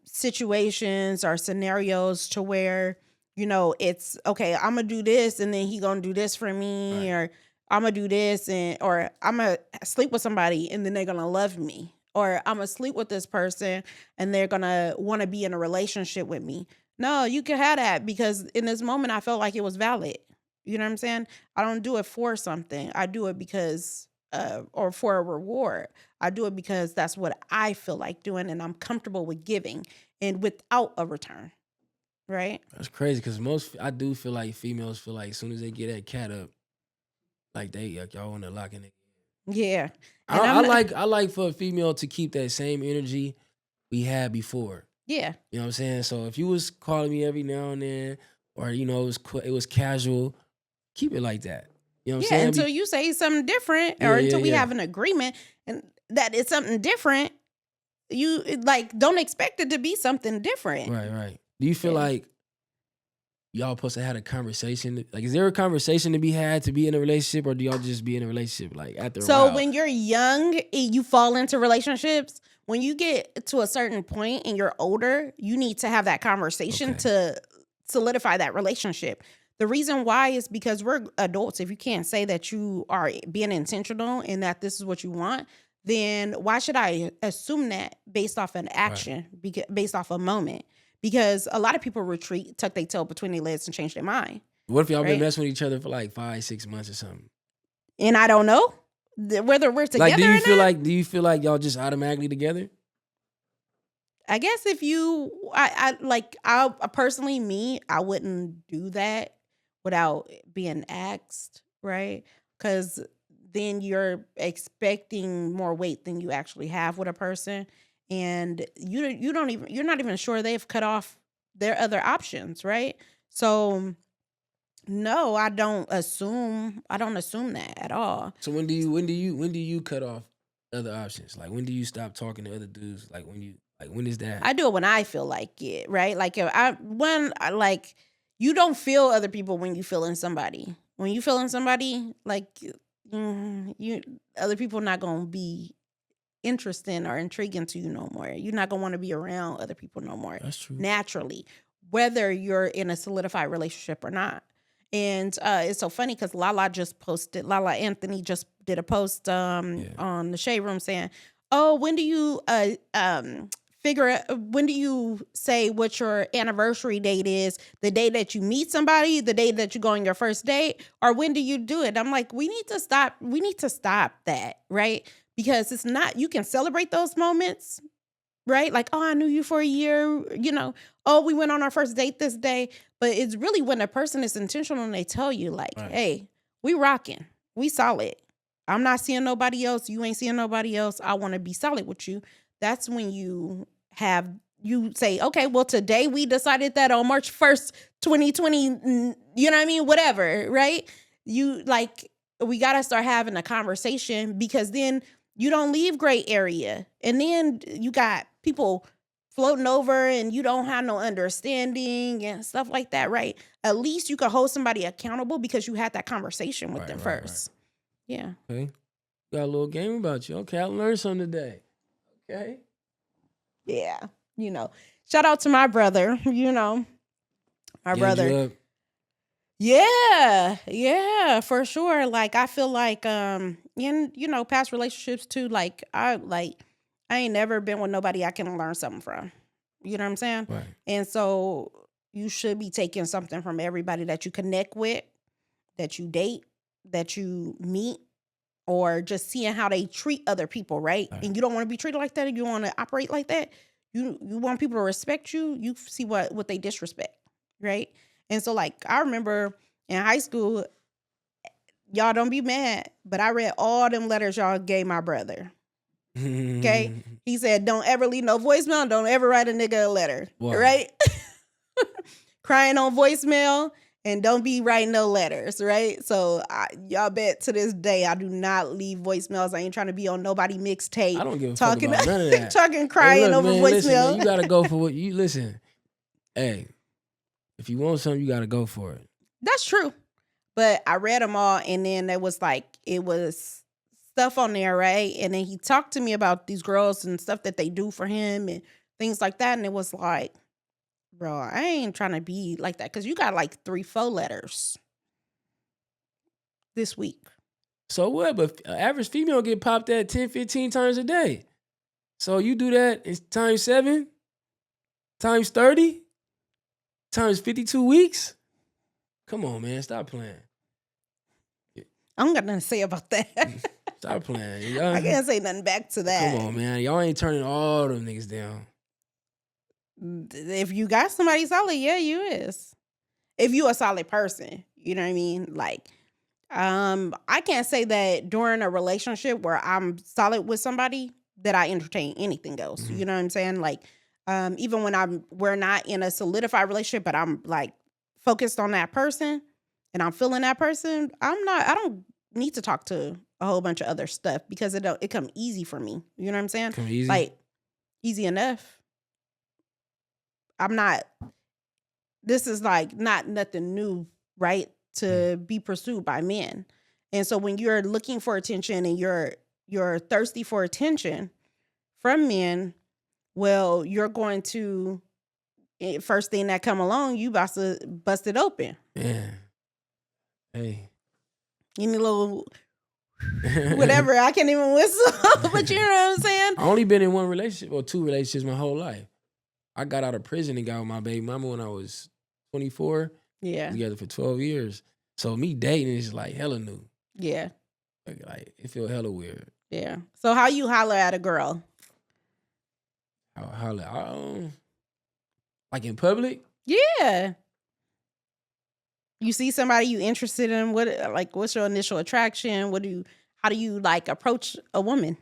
situations or scenarios to where, it's okay, I'm gonna do this and then he gonna do this for me, right, or I'm gonna do this or I'm gonna sleep with somebody and then they're gonna love me. Or I'm gonna sleep with this person and they're gonna want to be in a relationship with me. No, you can have that because in this moment I felt like it was valid. You know what I'm saying? I don't do it for something. I do it because or for a reward. I do it because that's what I feel like doing and I'm comfortable with giving and without a return. Right?
That's crazy because I do feel like females feel like as soon as they get that cat up, like y'all want to lock in it.
Yeah.
I,
And
I
I'm not,
like I like for a female to keep that same energy we had before.
yeah.
You know what I'm saying? So if you was calling me every now and then, or it was casual, keep it like that. You know what I'm
Yeah,
saying?
until you say something different or
Yeah, yeah,
until we
yeah.
have an agreement and that it's something different, like don't expect it to be something different.
Right, right. Do you feel
Yeah.
like y'all supposed to have a conversation? Like, is there a conversation to be had to be in a relationship, or do y'all just be in a relationship like after a
So
while?
when you're young, you fall into relationships. When you get to a certain point and you're older, you need to have that conversation
Okay.
to solidify that relationship. The reason why is because we're adults. If you can't say that you are being intentional and that this is what you want, then why should I assume that based off an action, based off a moment? Because a lot of people retreat, tuck their tail between their legs, and change their mind,
What if y'all been
right?
messing with each other for like 5-6 months or something?
And I don't know whether we're
Like,
together or not.
do you feel like y'all just automatically together?
I guess if you, I like, I personally, me, I wouldn't do that without being asked, right? Because then you're expecting more weight than you actually have with a person, and you don't even you're not even sure they've cut off their other options, right? So no, I don't assume that at all.
So when do you cut off other options? Like, when do you stop talking to other dudes? Like, when is that?
I do it when I feel like it, right? Like if like you don't feel other people when you feeling somebody. When you feeling somebody, like you other people not gonna be interesting or intriguing to you no more. You're not gonna want to be around other people no more.
That's true.
Naturally, whether you're in a solidified relationship or not. And it's so funny because Lala Anthony just did a post on the Shade Room saying, "Oh, when do you when do you say what your anniversary date is? The day that you meet somebody, the day that you go on your first date, or when do you do it?" I'm like, we need to stop that, right? Because it's not, you can celebrate those moments, right? Like, oh, I knew you for a year, oh, we went on our first date this day. But it's really when a person is intentional and they tell you, like,
Right.
hey, we rocking, we solid. I'm not seeing nobody else. You ain't seeing nobody else. I want to be solid with you. That's when you say, okay, well, today we decided that on March 1st, 2020, you know what I mean? Whatever, right? We got to start having a conversation because then you don't leave gray area. And then you got people floating over and you don't have no understanding and stuff like that, right? At least you can hold somebody accountable because you had that conversation with them first. Right. Yeah.
Okay. Got a little game about you. Okay, I learned something today. Okay.
Yeah. Shout out to my brother, my brother. Yeah, for sure. Like I feel like in past relationships too, like I ain't never been with nobody I can learn something from. You know what I'm saying?
Right.
And so you should be taking something from everybody that you connect with, that you date, that you meet, or just seeing how they treat other people, right? And you don't want to be treated like that, and you want to operate like that. You want people to respect you. You see what they disrespect, right? And so, like, I remember in high school, y'all don't be mad, but I read all them letters y'all gave my brother. Okay? He said, don't ever leave no voicemail. Don't ever write a nigga a letter. Wow. Right? Crying on voicemail and don't be writing no letters. Right? So y'all bet to this day, I do not leave voicemails. I ain't trying to be on nobody mixtape.
I don't give a fuck about none of that.
Talking, crying
hey, look,
over
man,
voicemail.
Listen, man, you got to go for what you listen. Hey, if you want something, you got to go for it.
That's true. But I read them all, and then it was stuff on there, right? And then he talked to me about these girls and stuff that they do for him and things like that. And it was like, bro, I ain't trying to be like that because you got like 3-4 letters this week.
So what? But average female get popped at 10, 15 times a day. So you do that in times 7, times 30, times 52 weeks. Come on, man. Stop playing.
I don't got nothing to say about that.
Stop playing.
I can't say nothing back to that.
Come on, man. Y'all ain't turning all them niggas down.
If you got somebody solid, yeah, you is. If you a solid person, you know what I mean? Like, I can't say that during a relationship where I'm solid with somebody that I entertain anything else.
Mhm.
You know what I'm saying? Like, even when we're not in a solidified relationship, but I'm like focused on that person and I'm feeling that person, I don't need to talk to a whole bunch of other stuff because it come easy for me. You know what I'm saying?
Come easy.
Like, easy enough. This is like not nothing new, right? To be pursued by men. And so when you're looking for attention and you're thirsty for attention from men, well, you're going to, first thing that come along, you about to bust it open.
Yeah. Hey.
You need a little whatever. I can't even whistle, but you know what I'm saying?
I only been in one relationship or 2 relationships my whole life. I got out of prison and got with my baby mama when I was 24.
Yeah.
Together for 12 years. So me dating is like hella new.
Yeah.
Like it feel hella weird.
Yeah. So how you holler at a girl?
Like in public?
Yeah. You see somebody you interested in, what's your initial attraction? How do you like approach a woman?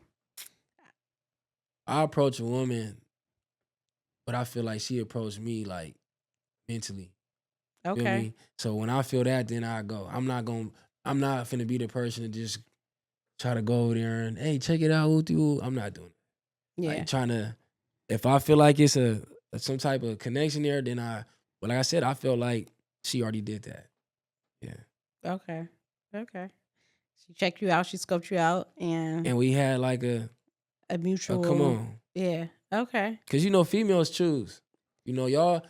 I approach a woman, but I feel like she approached me like mentally. Feel
Okay.
me? So when I feel that, then I go. I'm not finna be the person to just try to go over there and, hey, check it out. I'm not doing it.
Yeah.
Like trying to, if I feel like it's some type of connection there, then but like I said, I feel like she already did that. Yeah.
Okay. She checked you out. She scoped you out,
And we had like a
mutual.
come on.
Yeah. Okay.
Cause females choose. Y'all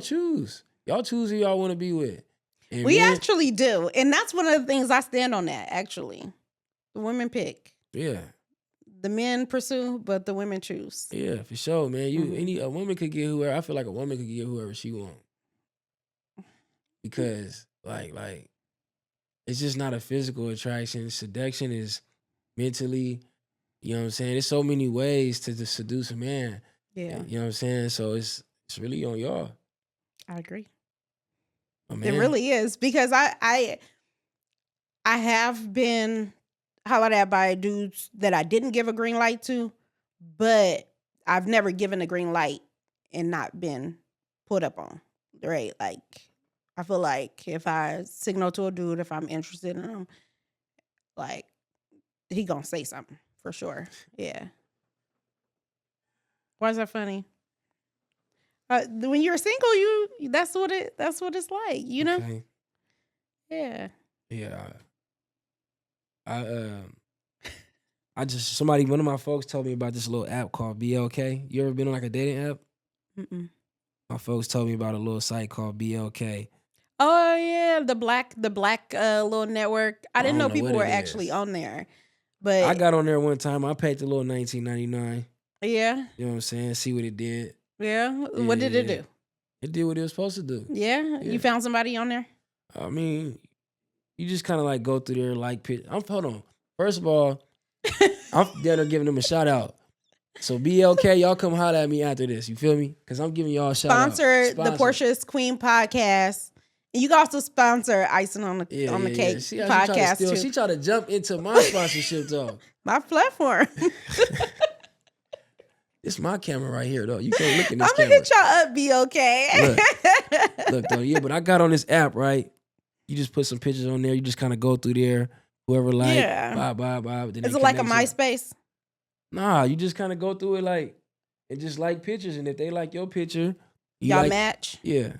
choose. Y'all choose who y'all want to be with. And
we actually do, and that's one of the things I stand on. That actually, the women pick.
Yeah.
The men pursue, but the women choose.
Yeah, for sure, man. A woman could get whoever. I feel like a woman could get whoever she wants. Because like it's just not a physical attraction. Seduction is mentally, you know what I'm saying? There's so many ways to seduce a man.
Yeah.
You know what I'm saying? So it's really on y'all.
I agree.
Oh,
it really is, because I have been hollered at by dudes that I didn't give a green light to, but I've never given a green light and not been put up on. Right? Like, I feel like if I signal to a dude, if I'm interested in him, like, he gonna say something for sure. Yeah. Why is that funny? When you're single, that's what it's like, you know?
Okay.
Yeah.
Yeah. One of my folks told me about this little app called BLK. You ever been on like a dating app?
Mm-mm.
My folks told me about a little site called BLK.
Oh yeah, the black little network. I didn't know
know
people
what
were
it
actually
is.
on there, but
I got on there one time. I paid the little $19.99.
yeah,
You know what I'm saying? See what it did.
yeah. What did it do?
It did what it was supposed to do.
Yeah, you found somebody on there.
I mean, you just kind of like go through there like hold on. First of all, I'm down there giving them a shout out. So BLK, y'all come holler at me after this. You feel me? Because I'm giving y'all a shout out.
Sponsor the Porsha's Queen podcast. And you can also sponsor Icing on the Cake podcast too.
She tried to jump into my sponsorship though.
My platform.
It's my camera right here though. You can't look in this
I'm gonna
camera.
hit y'all up, be okay.
Look though, yeah, but I got on this app, right? You just put some pictures on there. You just kind of go through there. Whoever bye.
Is it like a MySpace?
Nah, you just kind of go through it like, and just like pictures. And if they like your picture,
y'all match?
Yeah.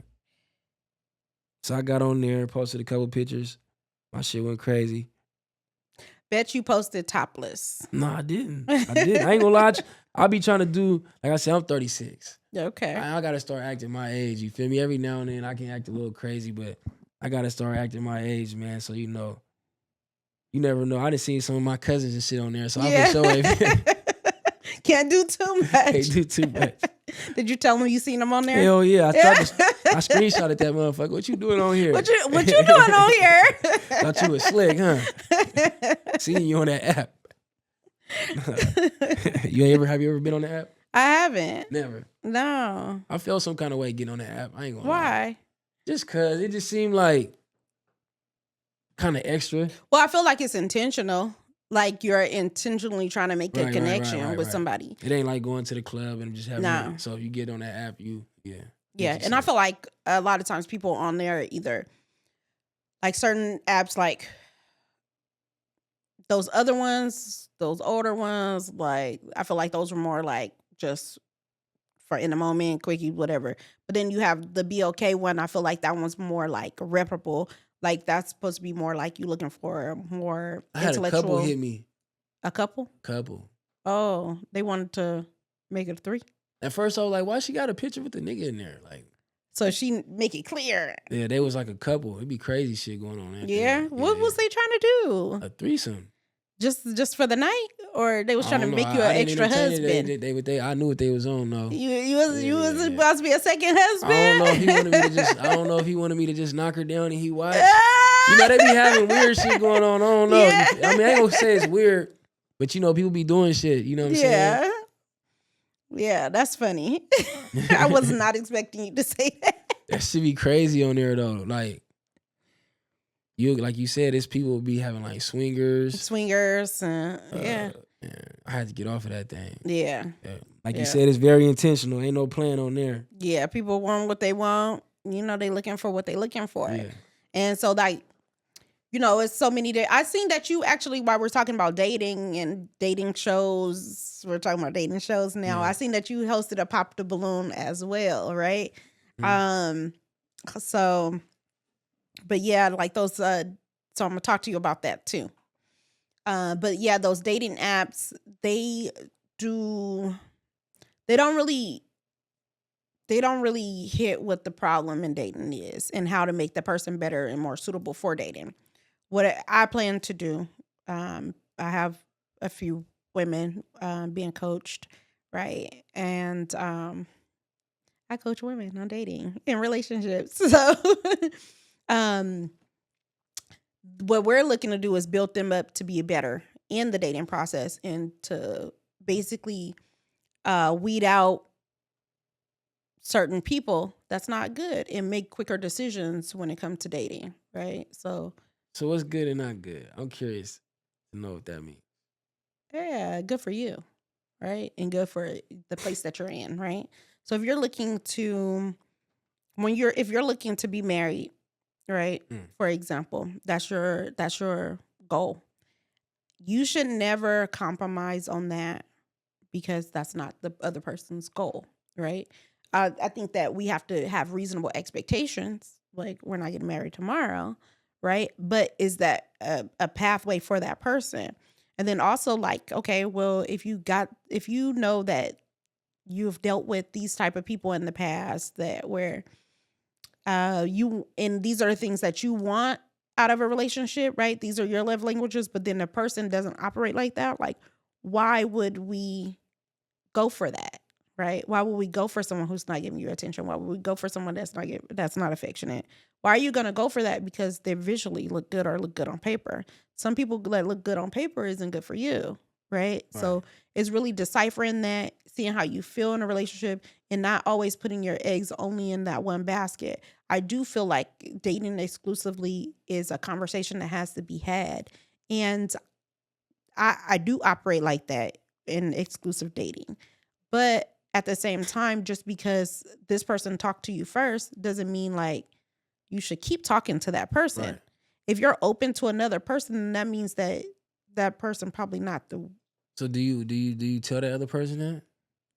So I got on there, posted a couple pictures. My shit went crazy.
Bet you posted topless.
No, I didn't. I ain't gonna lie. I be trying to do, like I said, I'm 36.
Okay.
I gotta start acting my age. You feel me? Every now and then I can act a little crazy, but I gotta start acting my age, man. So you never know. I done seen some of my cousins and shit on there, so I
Yeah.
for sure ain't
Can't do too much.
do too much.
Did you tell them you seen them on there?
Hell yeah. I screenshotted that motherfucker. What you doing on here?
What you doing on here?
Thought you was slick, huh? Seeing you on that app. Have you ever been on the app?
I haven't.
Never.
No.
I felt some kind of way getting on the app. I ain't gonna lie.
Why?
Just cause it just seemed like kind of extra.
Well, I feel like it's intentional. Like you're intentionally trying to make a
Right,
connection with
right.
somebody.
It ain't like going to the club and just having
No.
it. So if you get on that app,
Yeah, and I feel like a lot of times people on there either like certain apps, like those other ones, those older ones, like I feel like those were more like just for in the moment, quickie, whatever. But then you have the BOK one. I feel like that one's more like reputable. Like that's supposed to be more like you looking for more
I had
intellectual.
a couple hit me.
A couple?
Couple.
Oh, they wanted to make it a 3.
At first I was like, why she got a picture with the nigga in there? Like,
so she make it clear.
Yeah, they was like a couple. It'd be crazy shit going on there.
Yeah. What was they trying to do?
A threesome.
Just for the night, or they was trying to make you an extra husband?
I knew what they was on though.
You was about to be a second husband.
I don't know if he wanted me to just. I don't know if he wanted me to just knock her down and he watched. You know they be having weird shit going on. I don't know.
Yeah.
I mean, I ain't gonna say it's weird, but you know people be doing shit. You know what I'm saying?
Yeah, that's funny. I was not expecting you to say that.
That should be crazy on there though. Like you said, it's people be having like swingers.
Yeah.
I had to get off of that thing.
Yeah.
Like you said, it's very intentional. Ain't no plan on there.
Yeah, people want what they want. You know, they looking for what they looking for.
Yeah.
And so like, you know, it's so many days. I seen that you actually, while we're talking about dating and dating shows, we're talking about dating shows now.
Yeah.
I seen that you hosted a Pop the Balloon as well, right? So, but yeah, like those, so I'm gonna talk to you about that too. But yeah, those dating apps, they don't really hit what the problem in dating is and how to make the person better and more suitable for dating. What I plan to do, I have a few women being coached, right? And I coach women on dating and relationships. So what we're looking to do is build them up to be better in the dating process and to basically weed out certain people that's not good and make quicker decisions when it comes to dating, right? So
what's good and not good? I'm curious to know what that means.
Yeah, good for you, right? And good for the place that you're in, right? So if you're looking to be married, right? For example, that's your goal. You should never compromise on that because that's not the other person's goal, right? I think that we have to have reasonable expectations. Like we're not getting married tomorrow, right? But is that a pathway for that person? And then also like, okay, well, if you know that you've dealt with these type of people in the past that where and these are the things that you want out of a relationship, right? These are your love languages, but then the person doesn't operate like that. Like, why would we go for that? Right? Why would we go for someone who's not giving you attention? Why would we go for someone that's not affectionate? Why are you going to go for that? Because they visually look good or look good on paper. Some people that look good on paper isn't good for you, right? So it's really deciphering that, seeing how you feel in a relationship and not always putting your eggs only in that one basket. I do feel like dating exclusively is a conversation that has to be had. And I do operate like that in exclusive dating. But at the same time, just because this person talked to you first doesn't mean like you should keep talking to that person. Right. If you're open to another person, then that means that person probably not the.
So do you tell the other person that?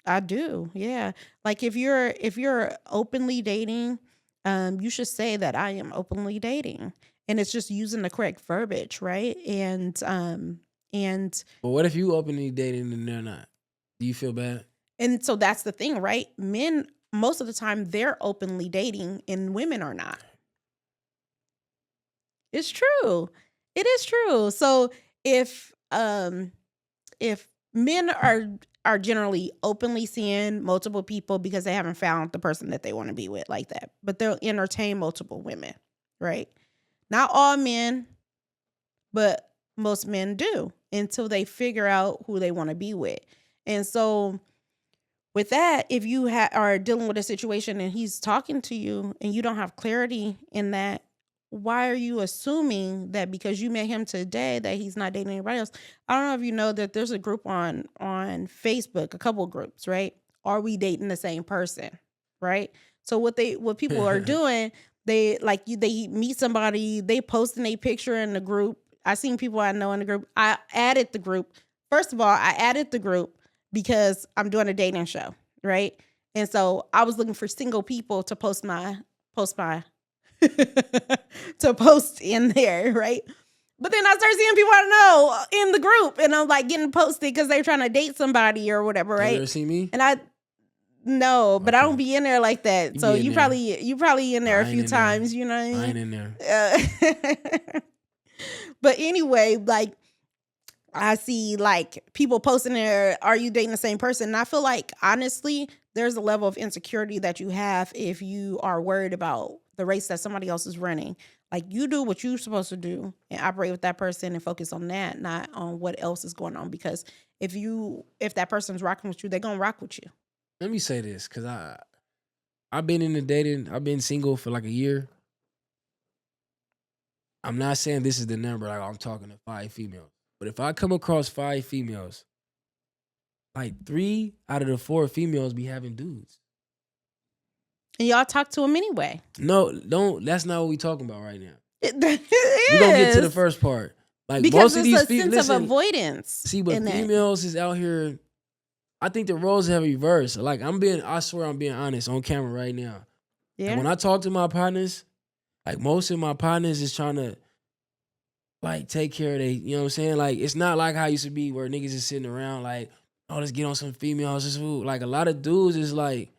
I do, yeah. Like if you're openly dating, you should say that I am openly dating, and it's just using the correct verbiage, right? And
But what if you openly dating and they're not? Do you feel bad?
And so that's the thing, right? Men, most of the time, they're openly dating and women are not. It's true. It is true. So if men are generally openly seeing multiple people because they haven't found the person that they want to be with like that, but they'll entertain multiple women, right? Not all men, but most men do until they figure out who they want to be with. And so with that, if you are dealing with a situation and he's talking to you and you don't have clarity in that, why are you assuming that because you met him today that he's not dating anybody else? I don't know if you know that there's a group on Facebook, a couple of groups, right? Are we dating the same person, right? So what people are doing, they meet somebody, they posting a picture in the group. I seen people I know in the group. I added the group. First of all, I added the group because I'm doing a dating show, right? And so I was looking for single people to post to post in there, right? But then I started seeing people I know in the group, and I'm like getting posted because they're trying to date somebody or whatever,
You
right?
ever see me?
And I no, but I don't
Okay.
be in there like that.
You
So
be in
you
there.
probably in
No,
there
I
a
ain't
few
in there.
times, you know what I mean?
I ain't in there.
But anyway, like I see like people posting there, are you dating the same person? And I feel like honestly, there's a level of insecurity that you have if you are worried about the race that somebody else is running. Like you do what you're supposed to do and operate with that person and focus on that, not on what else is going on. Because if that person's rocking with you, they're gonna rock with you.
Let me say this, because I've been in the dating, I've been single for like a year. I'm not saying this is the number, like I'm talking to 5 females. But if I come across 5 females, like 3 out of the 4 females be having dudes.
And y'all talk to them anyway.
No, don't. That's not what we talking about right now.
It
We gonna get to the
is.
first part. Like
Because
most of
it's
these
a sense
listen,
of avoidance.
see, but
in that.
females is out here. I think the roles have reversed. Like I swear I'm being honest on camera right now.
Yeah.
Like when I talk to my partners, like most of my partners is trying to like take care of they, you know what I'm saying? Like it's not like how it used to be where niggas is sitting around like, oh, let's get on some females. This food. Like a lot of dudes is like,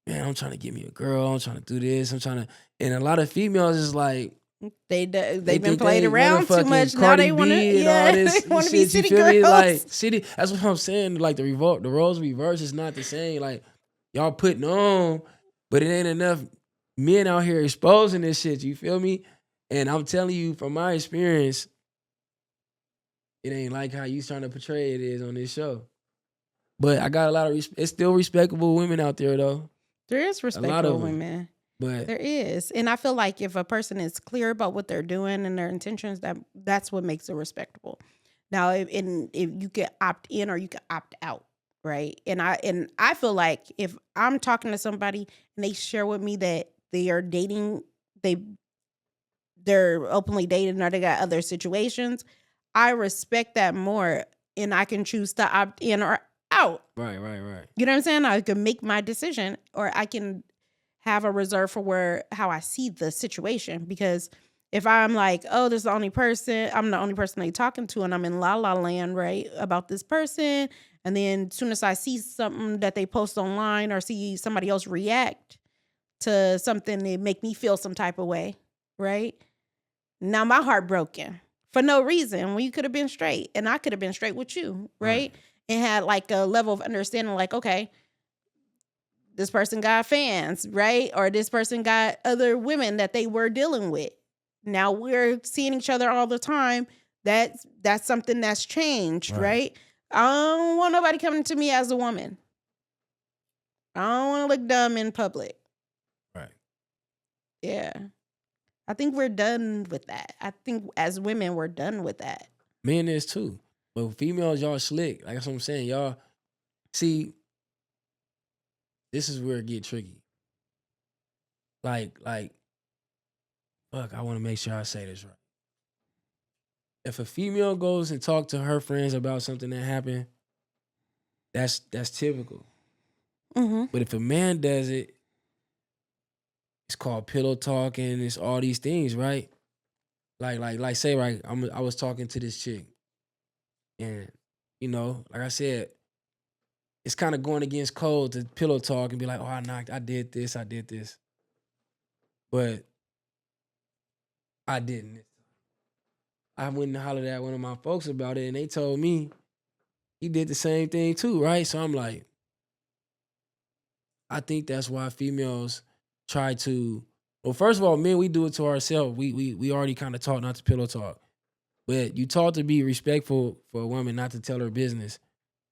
man, I'm trying to get me a girl. I'm trying to do this. And a lot of females is like,
they've been
think
played
they
around too
motherfucking
much. Now
Cardi
they want to,
B and all this
they want to be
shit. You
city
feel
girls.
me? Like city. That's what I'm saying. Like the roles reverse is not the same. Like y'all putting on, but it ain't enough men out here exposing this shit. You feel me? And I'm telling you from my experience, it ain't like how you trying to portray it is on this show. But I got a lot of it's still respectable women out there though.
There is
A lot
respectable
of them.
women.
But
There is. And I feel like if a person is clear about what they're doing and their intentions, that's what makes it respectable. Now, if you can opt in or you can opt out, right? And I feel like if I'm talking to somebody and they share with me that they are dating, they're openly dating or they got other situations, I respect that more and I can choose to opt in or out.
right.
You know what I'm saying? I can make my decision or I can have a reserve for how I see the situation. Because if I'm like, oh, this is I'm the only person they talking to and I'm in la la land, right, about this person. And then as soon as I see something that they post online or see somebody else react to something that make me feel some type of way, right? Now my heart broken for no reason when you could have been straight and I could have been straight with you, right? And had like a level of understanding like, okay, this person got fans, right? Or this person got other women that they were dealing with. Now we're seeing each other all the time. That's something that's changed, right? I don't want nobody coming to me as a woman. I don't want to look dumb in public.
Right.
Yeah. I think we're done with that. I think as women, we're done with that.
Men is too. But females, y'all slick. Like that's what I'm saying. Y'all see, this is where it get tricky. Like, fuck, I want to make sure I say this right. If a female goes and talk to her friends about something that happened, that's typical.
Mm-hmm.
But if a man does it, it's called pillow talking. It's all these things, right? Like say, right, I was talking to this chick, and you know, like I said, it's kind of going against code to pillow talk and be like, oh, I did this, but I didn't. I went and hollered at one of my folks about it, and they told me he did the same thing too, right? So I'm like, I think that's why females try to. Well, first of all, men, we do it to ourselves. We already kind of taught not to pillow talk, but you taught to be respectful for a woman, not to tell her business.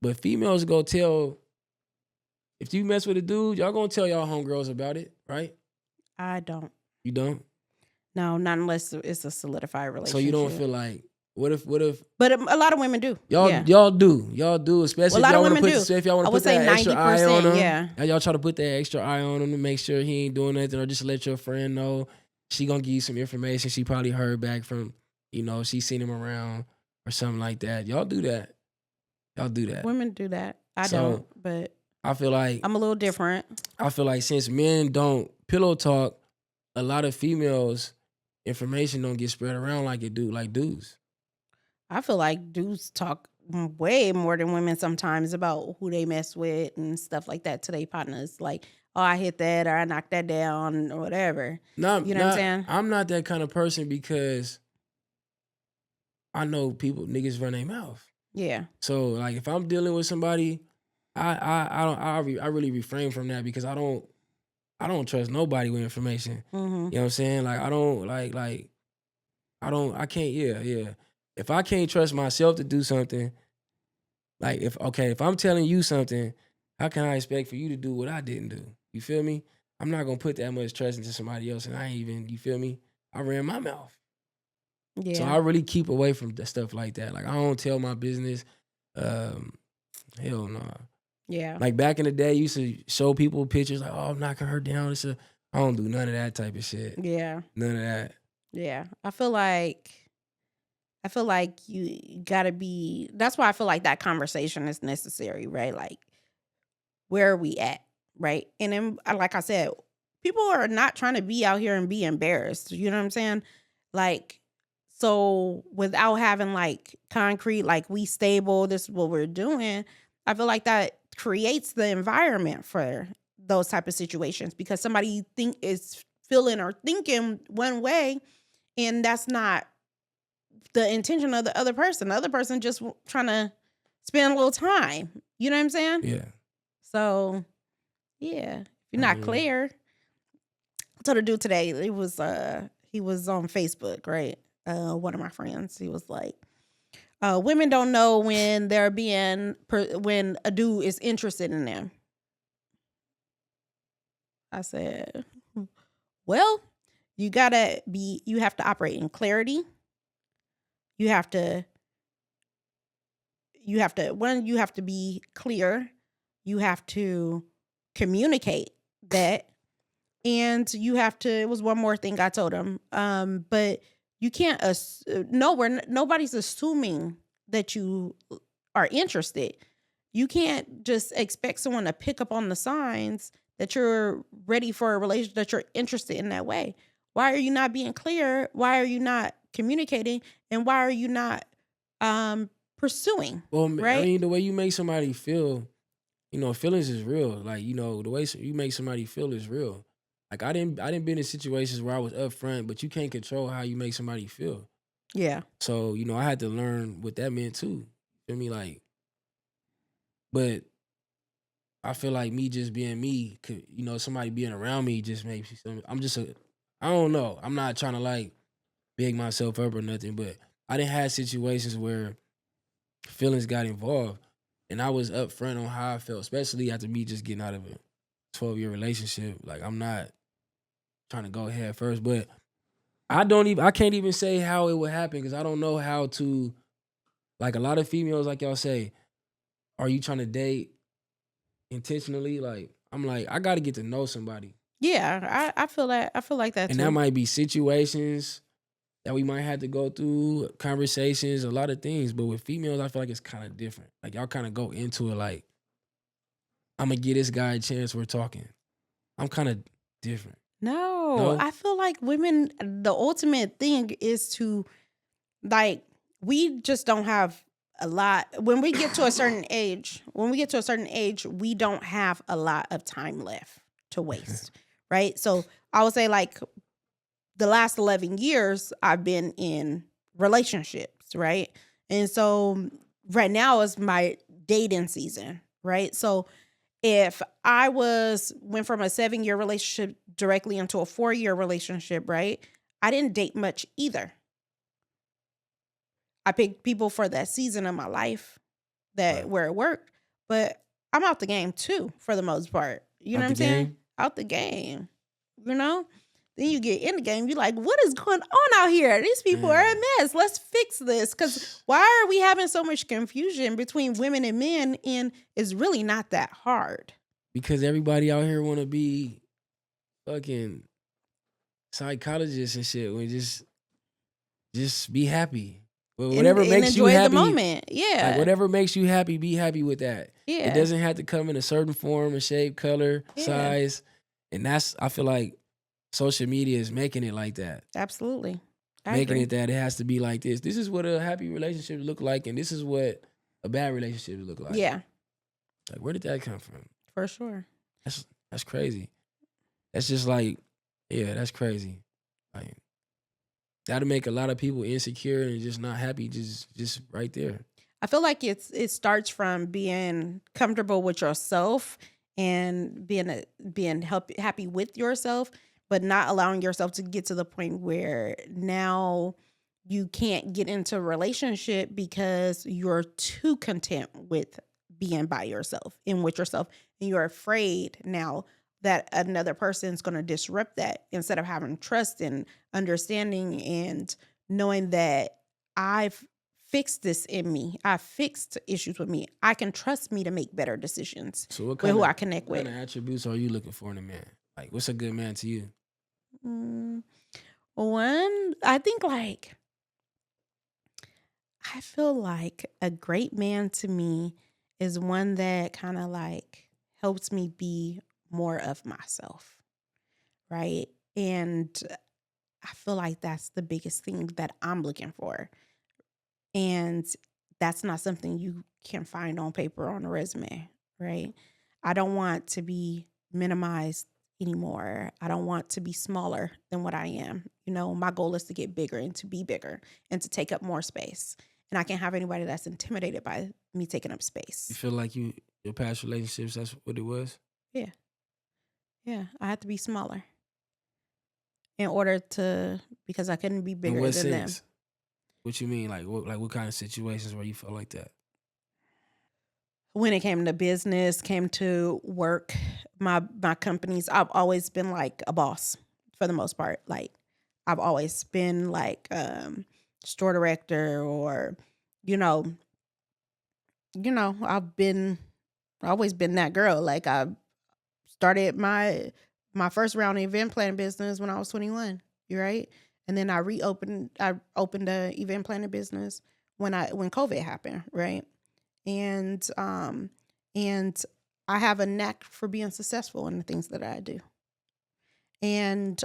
But females go tell. If you mess with a dude, y'all gonna tell y'all homegirls about it, right?
I don't.
You don't.
No, not unless it's a solidified
So
relationship.
you don't feel like what if
But a lot of women do.
y'all
Yeah.
y'all do, especially
Well, a lot
if y'all
of
want to
women
put
do.
if y'all want
I
to
would
put that
say
extra eye on
90%,
him.
yeah.
And y'all try to put that extra eye on him to make sure he ain't doing nothing, or just let your friend know. She gonna give you some information she probably heard back from, she seen him around or something like that. Y'all do that. Y'all do that.
Women do that. I
So,
don't, but
I feel like
I'm a little different.
since men don't pillow talk, a lot of females information don't get spread around like it do like dudes.
I feel like dudes talk way more than women sometimes about who they mess with and stuff like that to their partners. Like, oh, I hit that or I knocked that down or whatever. You know what I'm saying?
I'm not that kind of person because I know niggas run their mouth.
Yeah.
So like if I'm dealing with somebody, I really refrain from that because I don't trust nobody with information.
Mm-hmm.
You know what I'm saying? Like I don't I can't yeah. If I can't trust myself to do something, like if I'm telling you something, how can I expect for you to do what I didn't do? You feel me? I'm not gonna put that much trust into somebody else, and I ain't even, you feel me? I ran my mouth.
Yeah.
So I really keep away from stuff like that. Like I don't tell my business. Hell no.
Yeah.
Like back in the day, you used to show people pictures like, oh, I'm knocking her down. I don't do none of that type of shit.
Yeah.
None of that.
Yeah. I feel like you gotta be, that's why I feel like that conversation is necessary, right? Like, where are we at? Right. And then, like I said, people are not trying to be out here and be embarrassed. You know what I'm saying? Like, so without having like concrete, like we stable, this is what we're doing, I feel like that creates the environment for those type of situations because somebody is feeling or thinking one way, and that's not the intention of the other person. The other person just trying to spend a little time. You know what I'm saying?
Yeah.
So, yeah, if you're not clear. I told a dude today, he was on Facebook, right? One of my friends, he was like, women don't know when when a dude is interested in them. I said, well, you have to operate in clarity. You have to be clear. You have to communicate that. And you have to, it was one more thing I told him. But you can't, nobody's assuming that you are interested. You can't just expect someone to pick up on the signs that you're ready for a relationship, that you're interested in that way. Why are you not being clear? Why are you not communicating? And why are you not pursuing?
Well,
right?
I mean, the way you make somebody feel, feelings is real. Like, the way you make somebody feel is real. Like I didn't been in situations where I was upfront, but you can't control how you make somebody feel.
Yeah.
So, I had to learn what that meant too. Feel me? Like, but I feel like me just being me, could, somebody being around me just makes me something. I don't know. I'm not trying to like big myself up or nothing, but I didn't have situations where feelings got involved and I was upfront on how I felt, especially after me just getting out of a 12-year relationship. Like I'm not trying to go head first, but I can't even say how it would happen because I don't know how to, like a lot of females, like y'all say, are you trying to date intentionally? Like, I'm like, I got to get to know somebody.
Yeah, I feel that. I feel like that
and
too.
that might be situations that we might have to go through, conversations, a lot of things. But with females, I feel like it's kind of different. Like y'all kind of go into it like, I'm going to give this guy a chance, we're talking. I'm kind of different.
No, I feel like women, the ultimate thing is to, like, we just don't have a lot. When we get to a certain age, we don't have a lot of time left to waste, right? So I would say like the last 11 years I've been in relationships, right? And so right now is my dating season, right? So if I went from a 7-year relationship directly into a 4-year relationship, right? I didn't date much either. I picked people for that season of my life
Right.
where it worked, but I'm out the game too for the most part. You know
Out
what
the
I'm saying?
game?
Out the game. You know? Then you get in the game, you're like, what is going on out here? These people are a
Man.
mess. Let's fix this. Because why are we having so much confusion between women and men? And it's really not that hard.
Because everybody out here want to be fucking psychologists and shit. We just be happy. Whatever
And
makes you
enjoy the
happy,
moment.
like
Yeah.
whatever makes you happy, be happy with that. It
Yeah.
doesn't have to come in a certain form and shape, color,
Yeah.
size. And I feel like social media is making it like that.
Absolutely. I
Making
agree.
it that it has to be like this. This is what a happy relationship look like, and this is what a bad relationship look like.
Yeah,
Like, where did that come from?
for sure.
That's crazy. That's just like, yeah, that's crazy. Like, that'll make a lot of people insecure and just not happy. Just right there.
I feel like it starts from being comfortable with yourself and being happy with yourself, but not allowing yourself to get to the point where now you can't get into a relationship because you're too content with being by yourself and with yourself, and you're afraid now that another person's going to disrupt that, instead of having trust and understanding and knowing that I've fixed this in me. I fixed issues with me. I can trust me to make better decisions
So what
with who I
kind
connect with.
of attributes are you looking for in a man? Like, what's a good man to you?
One, I think I feel like a great man to me is one that kind of helps me be more of myself, right? And I feel like that's the biggest thing that I'm looking for. And that's not something you can find on paper on a resume, right? I don't want to be minimized anymore. I don't want to be smaller than what I am. My goal is to get bigger and to be bigger and to take up more space. And I can't have anybody that's intimidated by me taking up
You
space.
feel like your past relationships, that's what it was?
Yeah. Yeah. I had to be smaller in order because I couldn't be
In
bigger
what
than them.
sense? What you mean? Like what kind of situations where you felt like that?
When it came to business, came to work, my companies, I've always been like a boss for the most part. Like I've always been like store director, or you know, I've always been that girl. Like I started my first round of event planning business when I was 21. You right? And then I opened a event planning business when COVID happened, right? And and I have a knack for being successful in the things that I do. And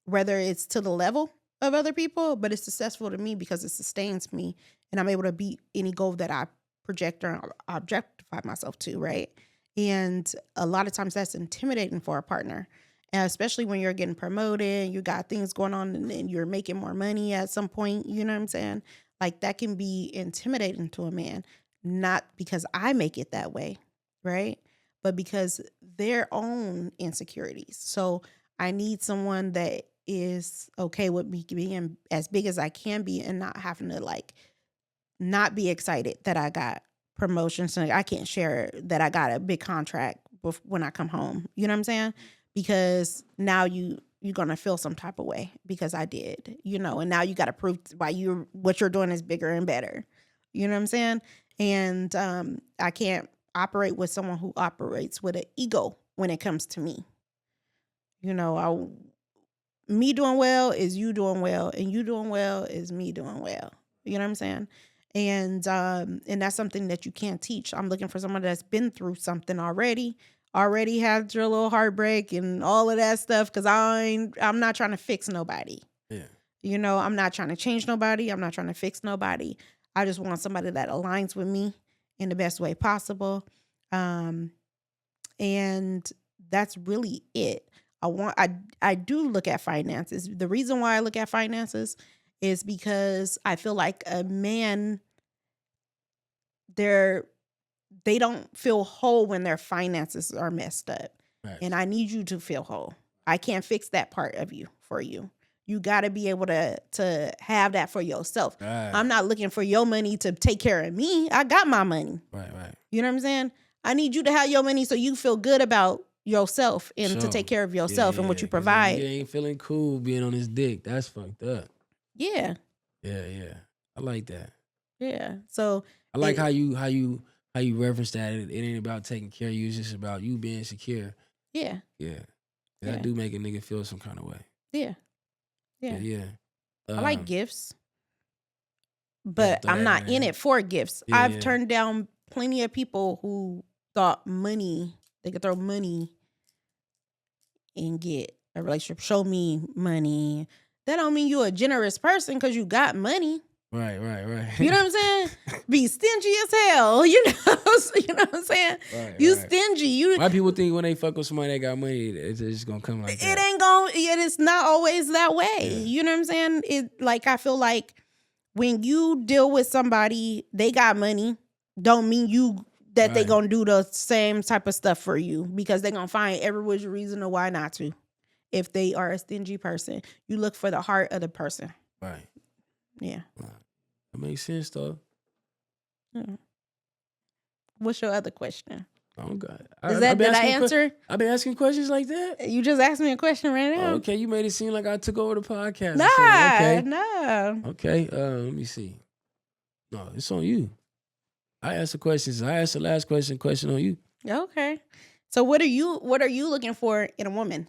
whether it's to the level of other people, but it's successful to me because it sustains me, and I'm able to beat any goal that I project or objectify myself to, right? And a lot of times that's intimidating for a partner. And especially when you're getting promoted, you got things going on, and you're making more money at some point, you know what I'm saying? Like that can be intimidating to a man, not because I make it that way, right? But because their own insecurities. So I need someone that is okay with me being as big as I can be and not having to not be excited that I got promotions, and I can't share that I got a big contract when I come home. You know what I'm saying? Because now you're gonna feel some type of way because I did, and now you got to prove why what you're doing is bigger and better. You know what I'm saying? And I can't operate with someone who operates with an ego when it comes to me. Me doing well is you doing well, and you doing well is me doing well. You know what I'm saying? And that's something that you can't teach. I'm looking for someone that's been through something already had your little heartbreak and all of that stuff. Because I'm not trying to fix nobody.
Yeah.
I'm not trying to change nobody. I'm not trying to fix nobody. I just want somebody that aligns with me in the best way possible. And that's really it. I do look at finances. The reason why I look at finances is because I feel like a man, they don't feel whole when their finances are messed up.
Right.
And I need you to feel whole. I can't fix that part of you for you. You got to be able to have that for yourself.
Right.
I'm not looking for your money to take care of me. I got my money.
Right.
You know what I'm saying? I need you to have your money so you feel good about yourself and to take care of yourself and what you provide.
You ain't feeling cool being on his dick. That's fucked up.
Yeah.
Yeah. I like that.
Yeah. So
I like how you reference that. It ain't about taking care of you. It's just about you being secure.
Yeah.
Yeah. That do make a nigga feel some kind of way.
Yeah. I like gifts, but I'm not in it for gifts. I've turned down plenty of people who thought they could throw money and get a relationship. Show me money. That don't mean you're a generous person because you got money.
Right.
You know what I'm saying? Be stingy as hell. You know what I'm saying? Right. Stingy.
Why people think when they fuck with somebody that got money, it's just gonna come like that?
It ain't gonna. It's not always that way. Yeah. You know what I'm saying? I feel like when you deal with somebody, they got money, don't mean that they gonna do the same type of stuff for you, because they gonna find every which reason or why not to. If they are a stingy person, you look for the heart of the person.
Right.
Yeah.
That makes sense, though.
Yeah. What's your other question?
Oh, God.
Did I answer?
I've been asking questions like that?
You just asked me a question right now.
Oh, okay, you made it seem like I took over the podcast.
No.
Okay, let me see. No, it's on you. I asked the questions. I asked the last question on you.
Okay. So what are you looking for in a woman?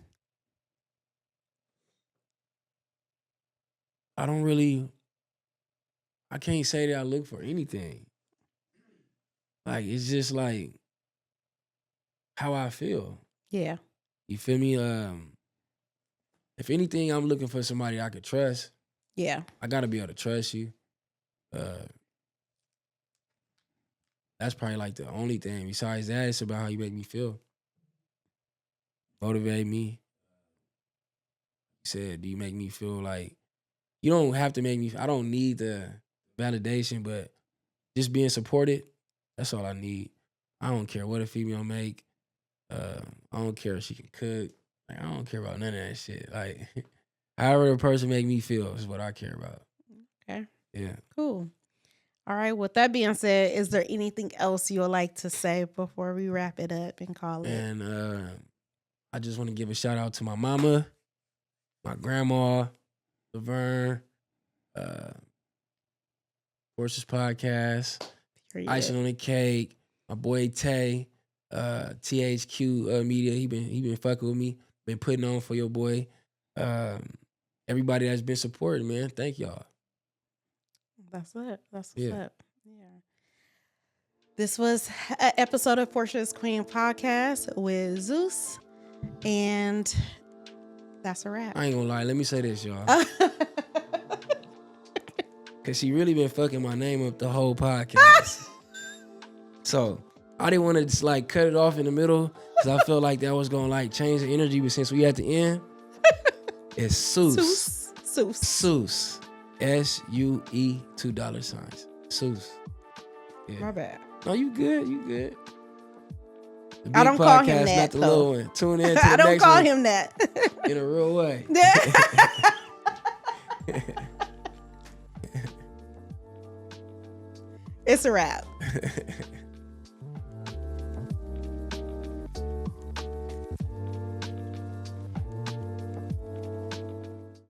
I can't say that I look for anything. Like, it's just like how I feel.
Yeah.
You feel me? If anything, I'm looking for somebody I could trust.
Yeah.
I gotta be able to trust you. That's probably like the only thing. Besides that, it's about how you make me feel. Motivate me. You said, do you make me feel like, you don't have to make me, I don't need the validation, but just being supported, that's all I need. I don't care what a female make. I don't care if she can cook. Like, I don't care about none of that shit. Like, however the person make me feel is what I care about.
Okay.
Yeah.
Cool. All right. With that being said, is there anything else you would like to say before we wrap it up and call it?
And I just want to give a shout out to my mama, my grandma, Laverne, Porsha's podcast, Icing on the Cake, my boy Tay, THQ Media. He been fucking with me, been putting on for your boy. Everybody that's been supporting, man. Thank y'all.
That's it. That's what's up. Yeah. This was an episode of Porsha's Queen podcast with Zeus, and that's a wrap.
I ain't gonna lie. Let me say this, y'all. Cause she really been fucking my name up the whole podcast. So I didn't want to just like cut it off in the middle, because I felt like that was gonna like change the energy. But since we at the end, it's Seuss. Seuss. SUE $2. Seuss. Yeah.
My bad.
No, you good. The
I don't call him
podcast,
that.
Not the little one. Tune in to
I
the
don't
next
call
one
him that.
in a real way.
It's a wrap.